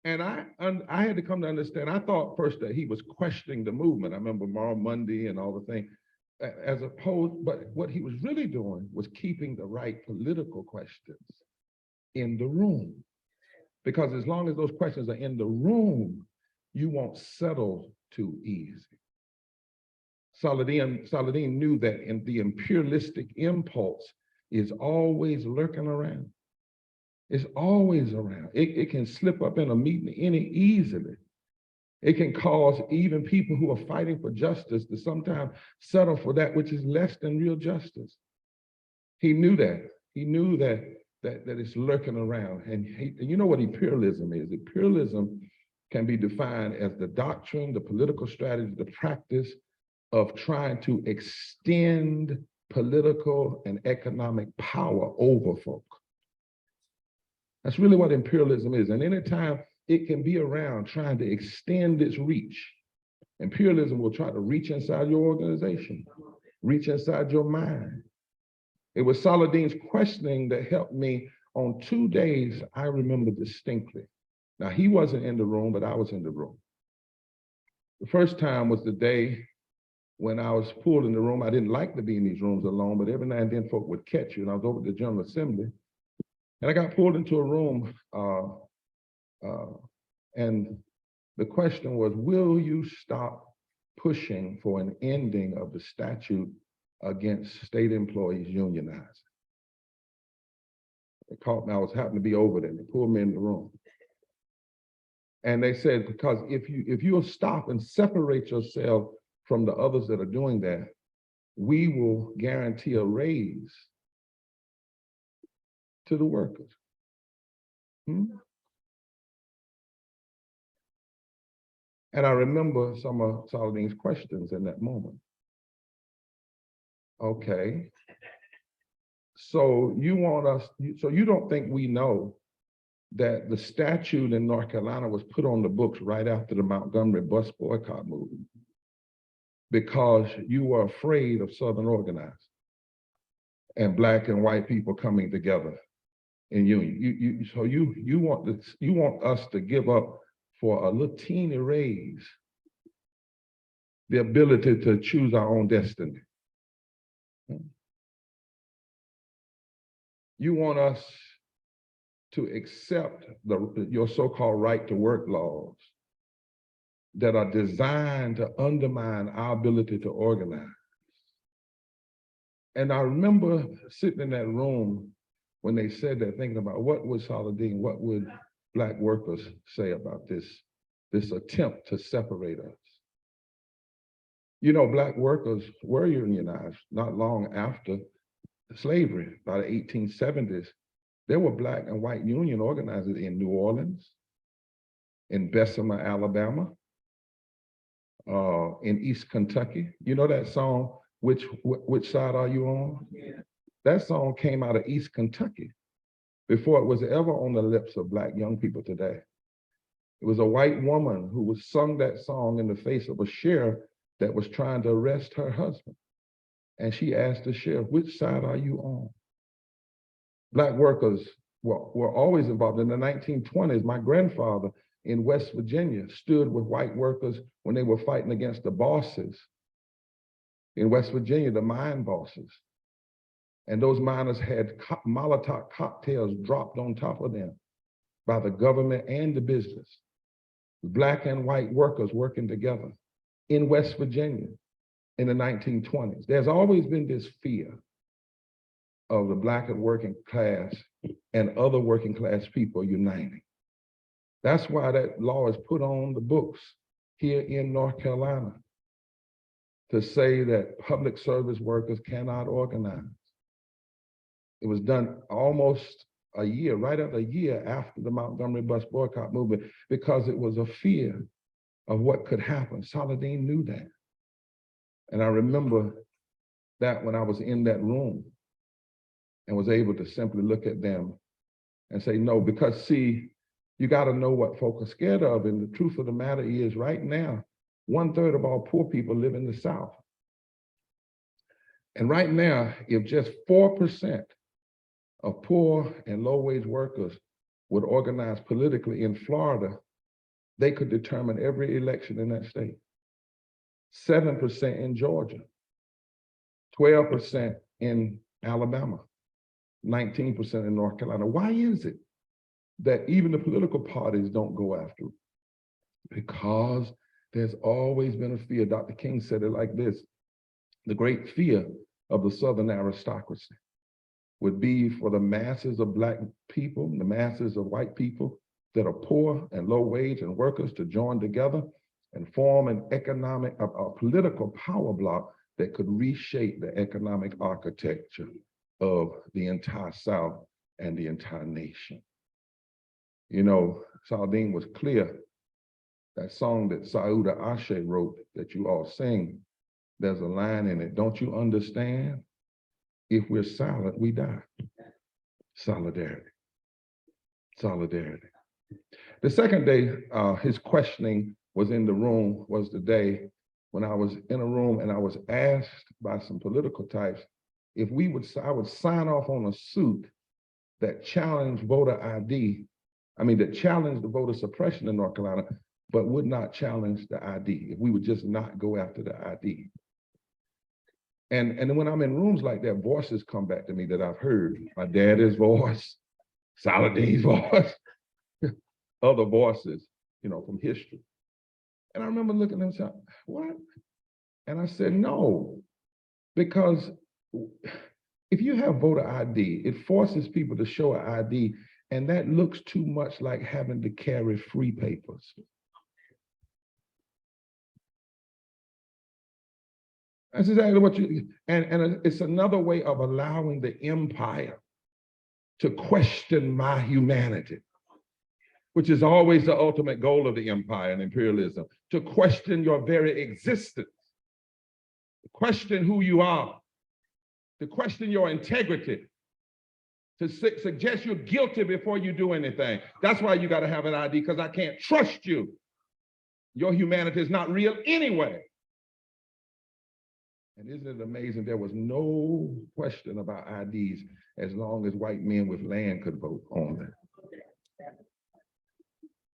and I had to come to understand, I thought first that he was questioning the movement. I remember Monday and all the things, as opposed, but what he was really doing was keeping the right political questions in the room. Because as long as those questions are in the room, you won't settle too easy. Saladin knew that in the imperialistic impulse is always lurking around. It's always around. It can slip up in a meeting any easily. It can cause even people who are fighting for justice to sometimes settle for that which is less than real justice. He knew that. He knew that it's lurking around. And you know what imperialism is? Imperialism can be defined as the doctrine, the political strategy, the practice of trying to extend political and economic power over folk. That's really what imperialism is. And anytime it can be around trying to extend its reach, imperialism will try to reach inside your organization, reach inside your mind. It was Saladin's questioning that helped me on 2 days I remember distinctly. Now, he wasn't in the room, but I was in the room. The first time was the day when I was pulled in the room. I didn't like to be in these rooms alone, but every now and then folk would catch you, and I was over at the General Assembly. And I got pulled into a room, and the question was, will you stop pushing for an ending of the statute against state employees unionizing? They caught me, I was happened to be over there, they pulled me in the room. And they said, because if you'll stop and separate yourself from the others that are doing that, we will guarantee a raise to the workers. And I remember some of Saladin's questions in that moment. Okay, so you want us, so you don't think we know that the statute in North Carolina was put on the books right after the Montgomery bus boycott movement because you were afraid of Southern organizing and Black and white people coming together in union. So you want us to give up for a little teeny raise the ability to choose our own destiny. You want us to accept your so-called right to work laws that are designed to undermine our ability to organize. And I remember sitting in that room when they said that, thinking about what would Saladin, what would Black workers say about this attempt to separate us? You know, Black workers were unionized not long after slavery, by the 1870s. There were Black and white union organizers in New Orleans, in Bessemer, Alabama, in East Kentucky. You know that song, Which Side Are You On? Yeah. That song came out of East Kentucky before it was ever on the lips of Black young people today. It was a white woman who was sung that song in the face of a sheriff that was trying to arrest her husband. And she asked the sheriff, which side are you on? Black workers were always involved. In the 1920s, my grandfather in West Virginia stood with white workers when they were fighting against the bosses in West Virginia, the mine bosses. And those miners had Molotov cocktails dropped on top of them by the government and the business. Black and white workers working together in West Virginia in the 1920s. There's always been this fear of the Black and working class and other working class people uniting. That's why that law is put on the books here in North Carolina to say that public service workers cannot organize. It was done almost a year, right at a year after the Montgomery bus boycott movement, because it was a fear of what could happen. Saladin knew that. And I remember that when I was in that room and was able to simply look at them and say, no, because see, you gotta know what folk are scared of. And the truth of the matter is right now, 1/3 of all poor people live in the South. And right now, if just 4% of poor and low-wage workers would organize politically in Florida, they could determine every election in that state. 7% in Georgia, 12% in Alabama, 19% in North Carolina. Why is it that even the political parties don't go after it? Because there's always been a fear. Dr. King said it like this: the great fear of the Southern aristocracy would be for the masses of Black people, the masses of white people that are poor and low wage and workers to join together and form an economic, a political power block that could reshape the economic architecture of the entire South and the entire nation. You know, Saladin was clear. That song that Sauda Ashe wrote that you all sing, there's a line in it, don't you understand? If we're silent, we die. Solidarity, solidarity. The second day, his questioning was in the room, was the day when I was in a room and I was asked by some political types if I would sign off on a suit that challenged voter ID, that challenged the voter suppression in North Carolina, but would not challenge the ID, if we would just not go after the ID. And when I'm in rooms like that, voices come back to me that I've heard. My daddy's voice, Saladin's voice, other voices, from history. And I remember looking at them and saying, what? And I said, no, because if you have voter ID, it forces people to show an ID, and that looks too much like having to carry free papers. That's exactly what and it's another way of allowing the empire to question my humanity, which is always the ultimate goal of the empire and imperialism, to question your very existence, to question who you are, to question your integrity, to suggest you're guilty before you do anything. That's why you got to have an ID, because I can't trust you. Your humanity is not real anyway. And isn't it amazing? There was no question about IDs as long as white men with land could vote on them.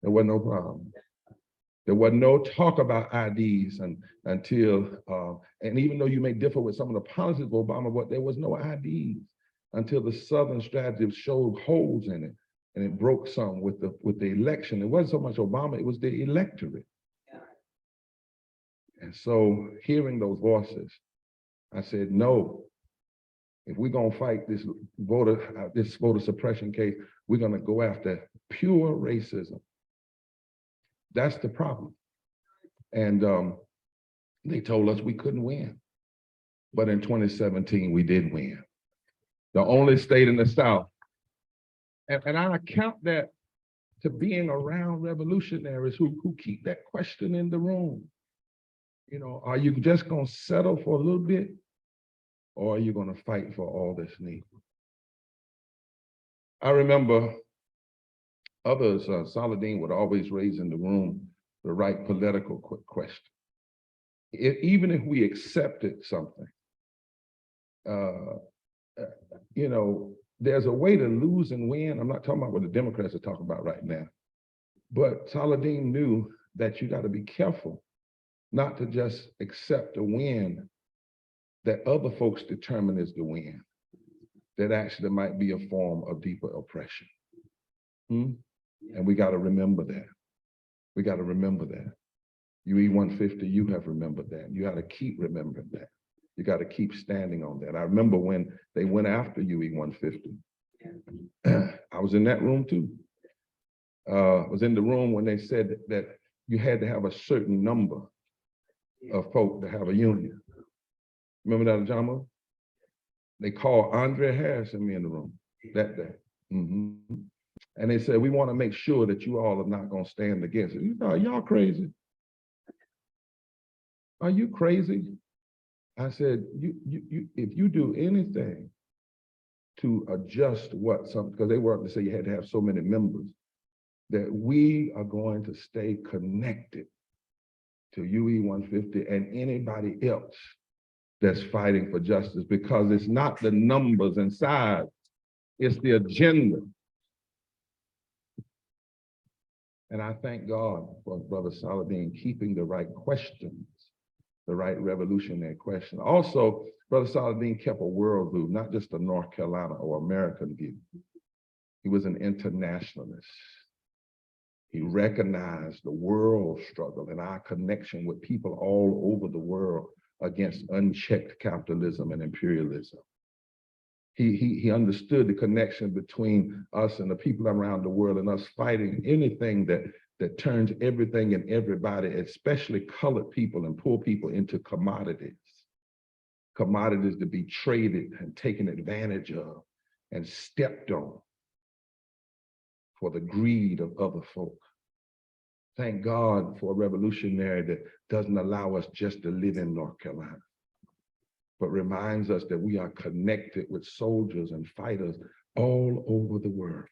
There was no problem. There was no talk about IDs until, and even though you may differ with some of the policies of Obama, but there was no IDs until the Southern strategy showed holes in it, and it broke some with the election. It wasn't so much Obama, it was the electorate. And so hearing those voices, I said, no, if we're gonna fight this voter suppression case, we're gonna go after pure racism. That's the problem. And they told us we couldn't win. But in 2017, we did win. The only state in the South. And I account that to being around revolutionaries who keep that question in the room. Are you just gonna settle for a little bit, or are you gonna fight for all that's needed? I remember others, Saladin would always raise in the room the right political question. Even if we accepted something, there's a way to lose and win. I'm not talking about what the Democrats are talking about right now, but Saladin knew that you got to be careful not to just accept a win that other folks determine is the win, that actually might be a form of deeper oppression. And we got to remember that. We got to remember that. UE 150, you have remembered that. You got to keep remembering that. You got to keep standing on that. I remember when they went after UE 150. I was in that room too. I was in the room when they said that you had to have a certain number of folk to have a union. Remember that, Ajama? They called Andre Harris and me in the room that day. And they said, we want to make sure that you all are not going to stand against it. Y'all crazy? Are you crazy? I said, if you do anything to adjust because they wanted to say you had to have so many members, that we are going to stay connected to UE 150 and anybody else that's fighting for justice, because it's not the numbers and size, it's the agenda. And I thank God for Brother Saladin keeping the right questions, the right revolutionary question. Also, Brother Saladin kept a worldview, not just a North Carolina or American view. He was an internationalist. He recognized the world struggle and our connection with people all over the world against unchecked capitalism and imperialism. He understood the connection between us and the people around the world, and us fighting anything that turns everything and everybody, especially colored people and poor people, into commodities. Commodities to be traded and taken advantage of and stepped on for the greed of other folk. Thank God for a revolutionary that doesn't allow us just to live in North Carolina, but reminds us that we are connected with soldiers and fighters all over the world.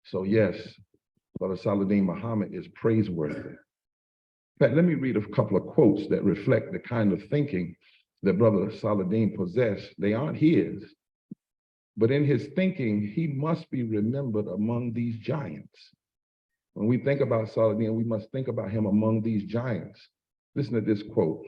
So yes, Brother Saladin Muhammad is praiseworthy. In fact, let me read a couple of quotes that reflect the kind of thinking that Brother Saladin possessed. They aren't his, but in his thinking, he must be remembered among these giants. When we think about Saladin, we must think about him among these giants. Listen to this quote.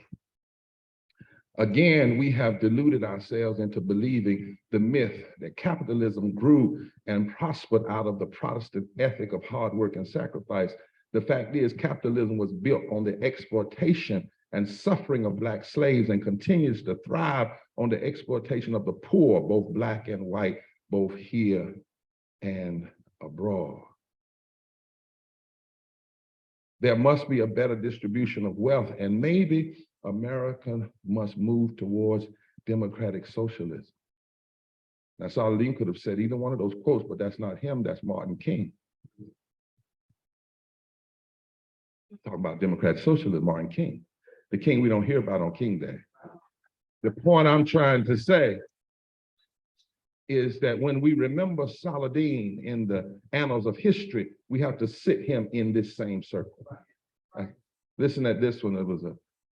Again, we have deluded ourselves into believing the myth that capitalism grew and prospered out of the Protestant ethic of hard work and sacrifice. The fact is, capitalism was built on the exploitation and suffering of Black slaves and continues to thrive on the exploitation of the poor, both Black and white, both here and abroad. There must be a better distribution of wealth, and maybe America must move towards democratic socialism. Now, Saladin could have said either one of those quotes, but that's not him, that's Martin King. Talking about democratic socialism, Martin King. The King we don't hear about on King Day. The point I'm trying to say is that when we remember Saladin in the annals of history, we have to sit him in this same circle. Listen at this one.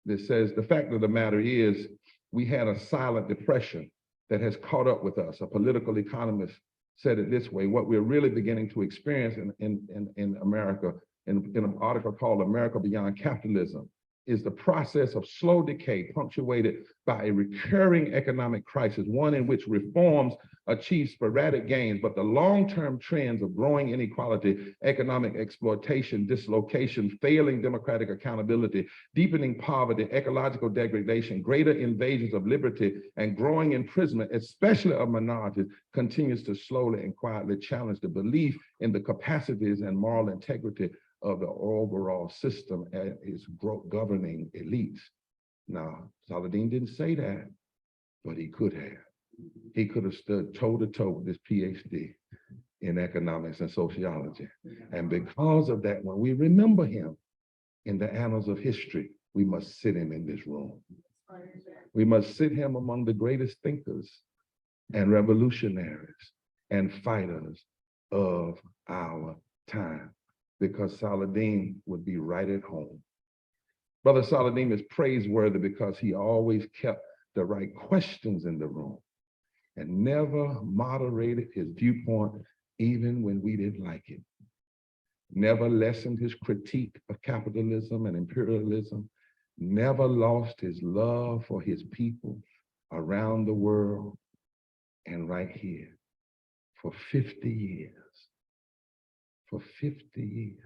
That says, the fact of the matter is, we had a silent depression that has caught up with us. A political economist said it this way: what we're really beginning to experience in America, in an article called America Beyond Capitalism, is the process of slow decay punctuated by a recurring economic crisis, one in which reforms achieve sporadic gains, but the long-term trends of growing inequality, economic exploitation, dislocation, failing democratic accountability, deepening poverty, ecological degradation, greater invasions of liberty, and growing imprisonment, especially of minorities, continues to slowly and quietly challenge the belief in the capacities and moral integrity of the overall system and its governing elites. Now, Saladin didn't say that, but he could have. He could have stood toe-to-toe with his PhD in economics and sociology. And because of that, when we remember him in the annals of history, we must sit him in this room. We must sit him among the greatest thinkers and revolutionaries and fighters of our time, because Saladin would be right at home. Brother Saladin is praiseworthy because he always kept the right questions in the room and never moderated his viewpoint even when we didn't like it. Never lessened his critique of capitalism and imperialism, never lost his love for his people around the world and right here for 50 years. For 50 years,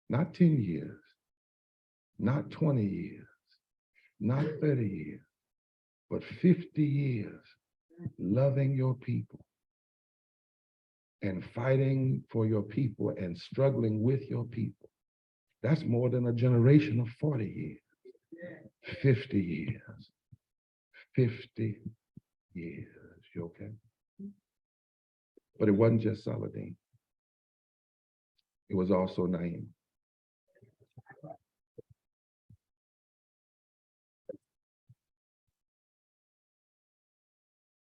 not 10 years, not 20 years, not 30 years, but 50 years loving your people and fighting for your people and struggling with your people. That's more than a generation of 40 years. 50 years. 50 years. You okay? But it wasn't just Saladin. It was also Naim.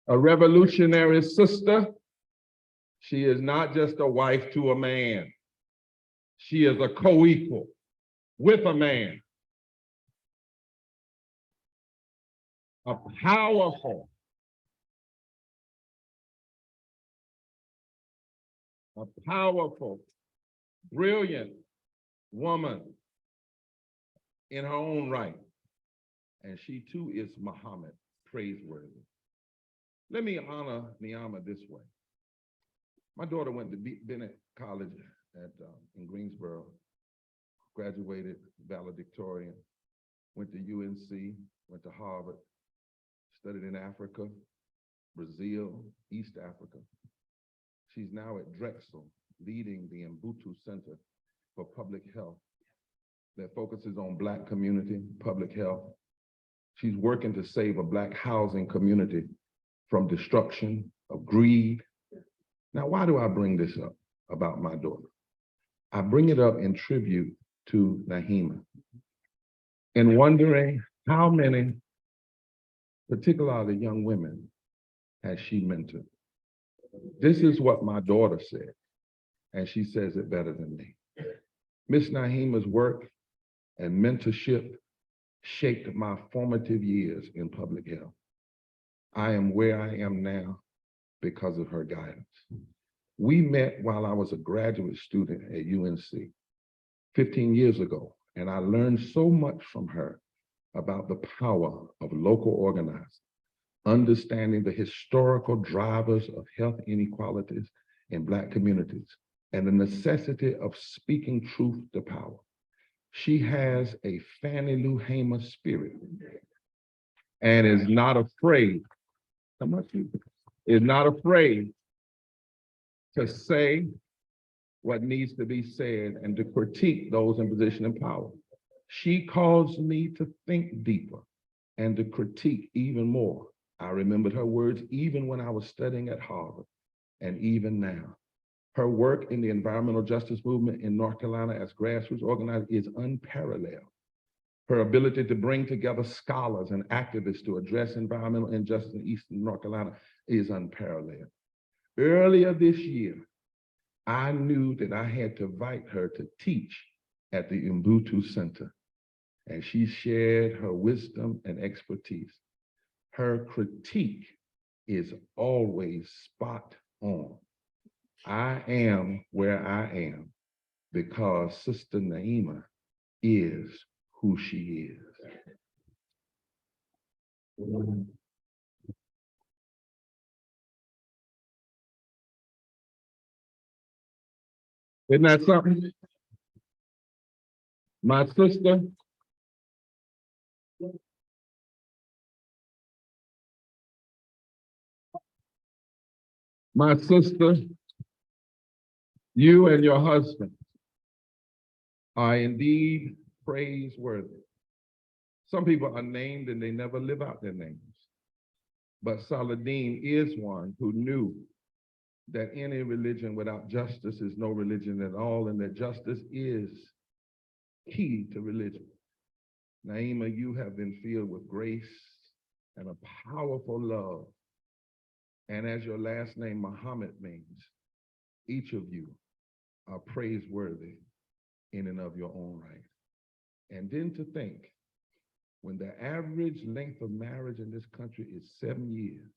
A revolutionary sister. She is not just a wife to a man. She is a co-equal with a man. A powerful, brilliant woman in her own right. And she too is Muhammad, praiseworthy. Let me honor Niama this way. My daughter went to Bennett College in Greensboro, graduated valedictorian. went to UNC, went to Harvard, studied in Africa, Brazil, East Africa. She's now at Drexel, leading the Ubuntu Center for Public Health that focuses on Black community, public health. She's working to save a Black housing community from destruction, of greed. Now, why do I bring this up about my daughter? I bring it up in tribute to Nahima, and wondering how many, particularly young women, has she mentored. This is what my daughter said, and she says it better than me. Miss Nahima's work and mentorship shaped my formative years in public health. I am where I am now because of her guidance. We met while I was a graduate student at UNC 15 years ago, and I learned so much from her about the power of local organizing, understanding the historical drivers of health inequalities in Black communities, and the necessity of speaking truth to power. She has a Fannie Lou Hamer spirit and is not afraid, is not afraid to say what needs to be said and to critique those in position of power. She calls me to think deeper and to critique even more. I remembered her words even when I was studying at Harvard, and even now. Her work in the environmental justice movement in North Carolina as grassroots organizer is unparalleled. Her ability to bring together scholars and activists to address environmental injustice in Eastern North Carolina is unparalleled. Earlier this year, I knew that I had to invite her to teach at the Ubuntu Center, and she shared her wisdom and expertise. Her critique is always spot on. I am where I am because Sister Naima is who she is. Isn't that something? My sister, you and your husband are indeed praiseworthy. Some people are named and they never live out their names. But Saladin is one who knew that any religion without justice is no religion at all, and that justice is key to religion. Naima, you have been filled with grace and a powerful love. And as your last name, Muhammad, means, each of you are praiseworthy in and of your own right. And then to think, when the average length of marriage in this country is 7 years,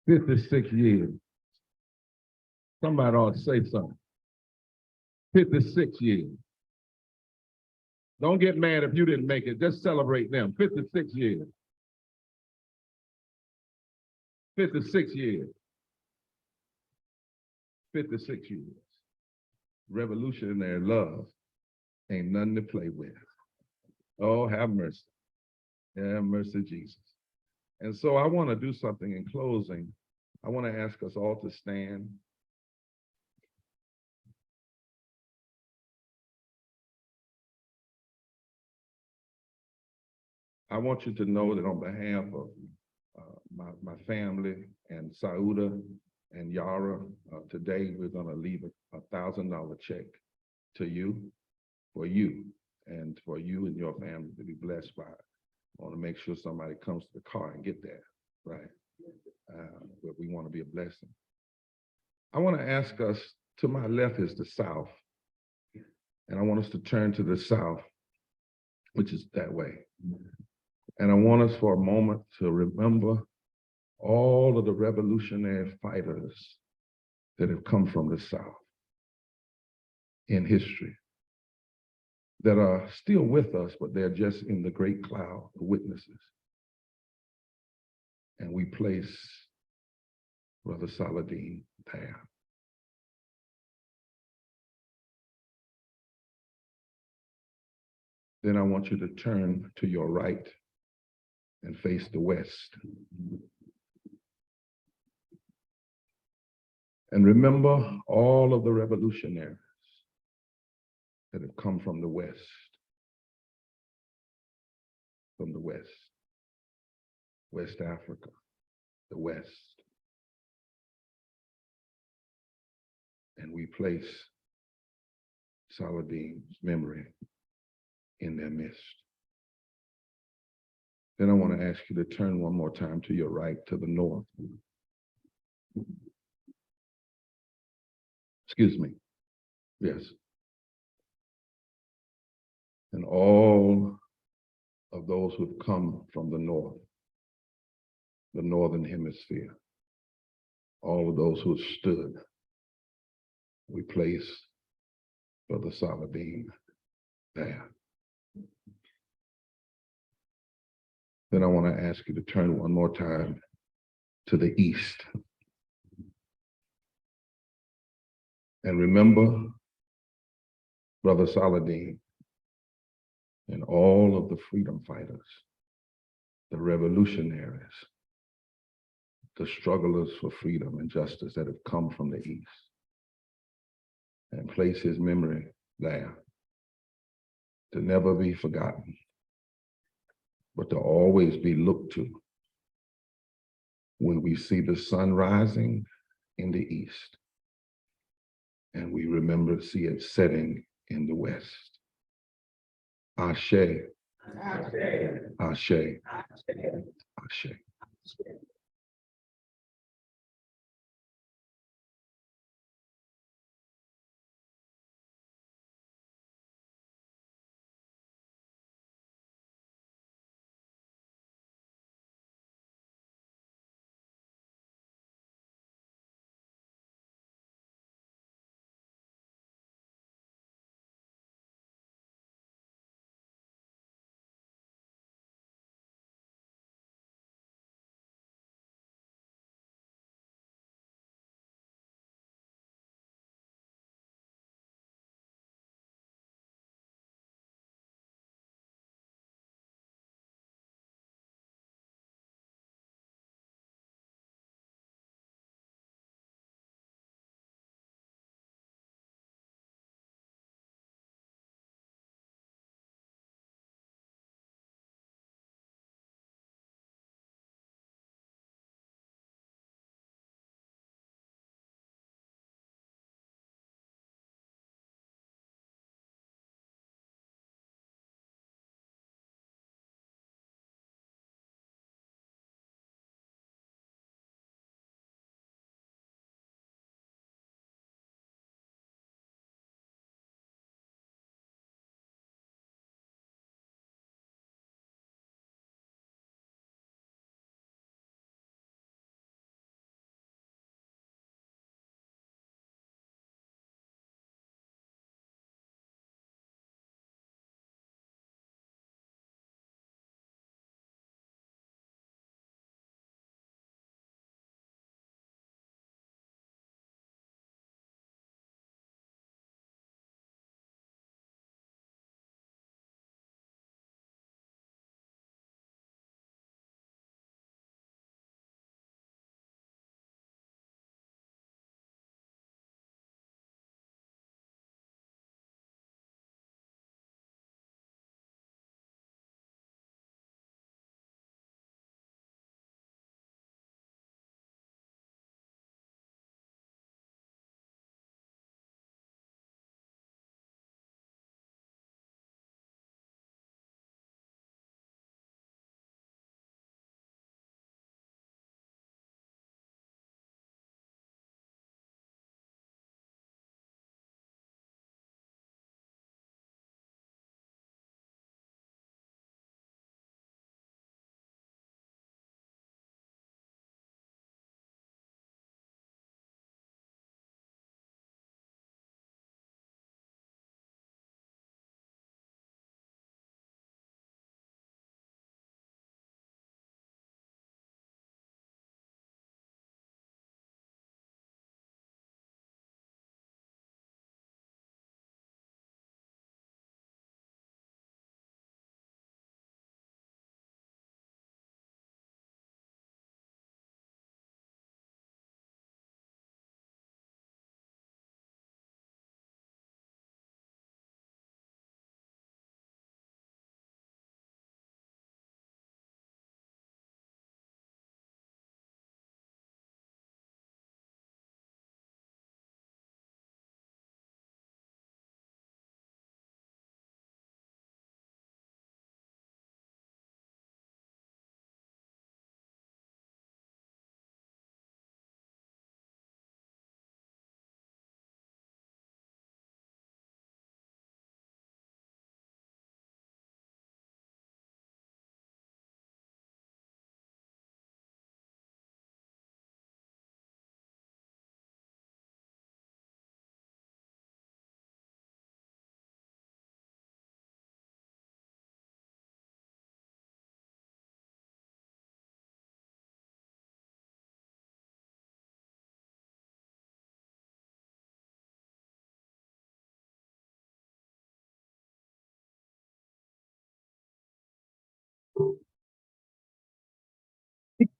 56 years, somebody ought to say something. 56 years. Don't get mad if you didn't make it, just celebrate them. 56 years. 56 years. 56 years. Revolutionary love ain't nothing to play with. Oh, have mercy. Have mercy, Jesus. And so I want to do something in closing. I want to ask us all to stand. I want you to know that on behalf of my family and Sauda and Yara, today we're going to leave a $1,000 check to you, and for you and your family to be blessed by it. I want to make sure somebody comes to the car and get that, right? But we want to be a blessing. I want to ask us, to my left is the South, and I want us to turn to the South, which is that way. And I want us for a moment to remember all of the revolutionary fighters that have come from the South in history, that are still with us, but they're just in the great cloud of witnesses. And we place Brother Saladin there. Then I want you to turn to your right and face the west. And remember all of the revolutionaries that have come from the west. From the west. West Africa, the west. And we place Saladin's memory in their midst. Then I want to ask you to turn one more time to your right, to the north. Excuse me. Yes. And all of those who have come from the north, the northern hemisphere, all of those who have stood, we place Brother Saladin there. Then I want to ask you to turn one more time to the east. And remember Brother Saladin and all of the freedom fighters, the revolutionaries, the strugglers for freedom and justice that have come from the east, and place his memory there to never be forgotten, but to always be looked to when we see the sun rising in the east and we remember to see it setting in the west. Ashe. Ashe. Ashe. Ashe.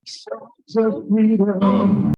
Sons of freedom.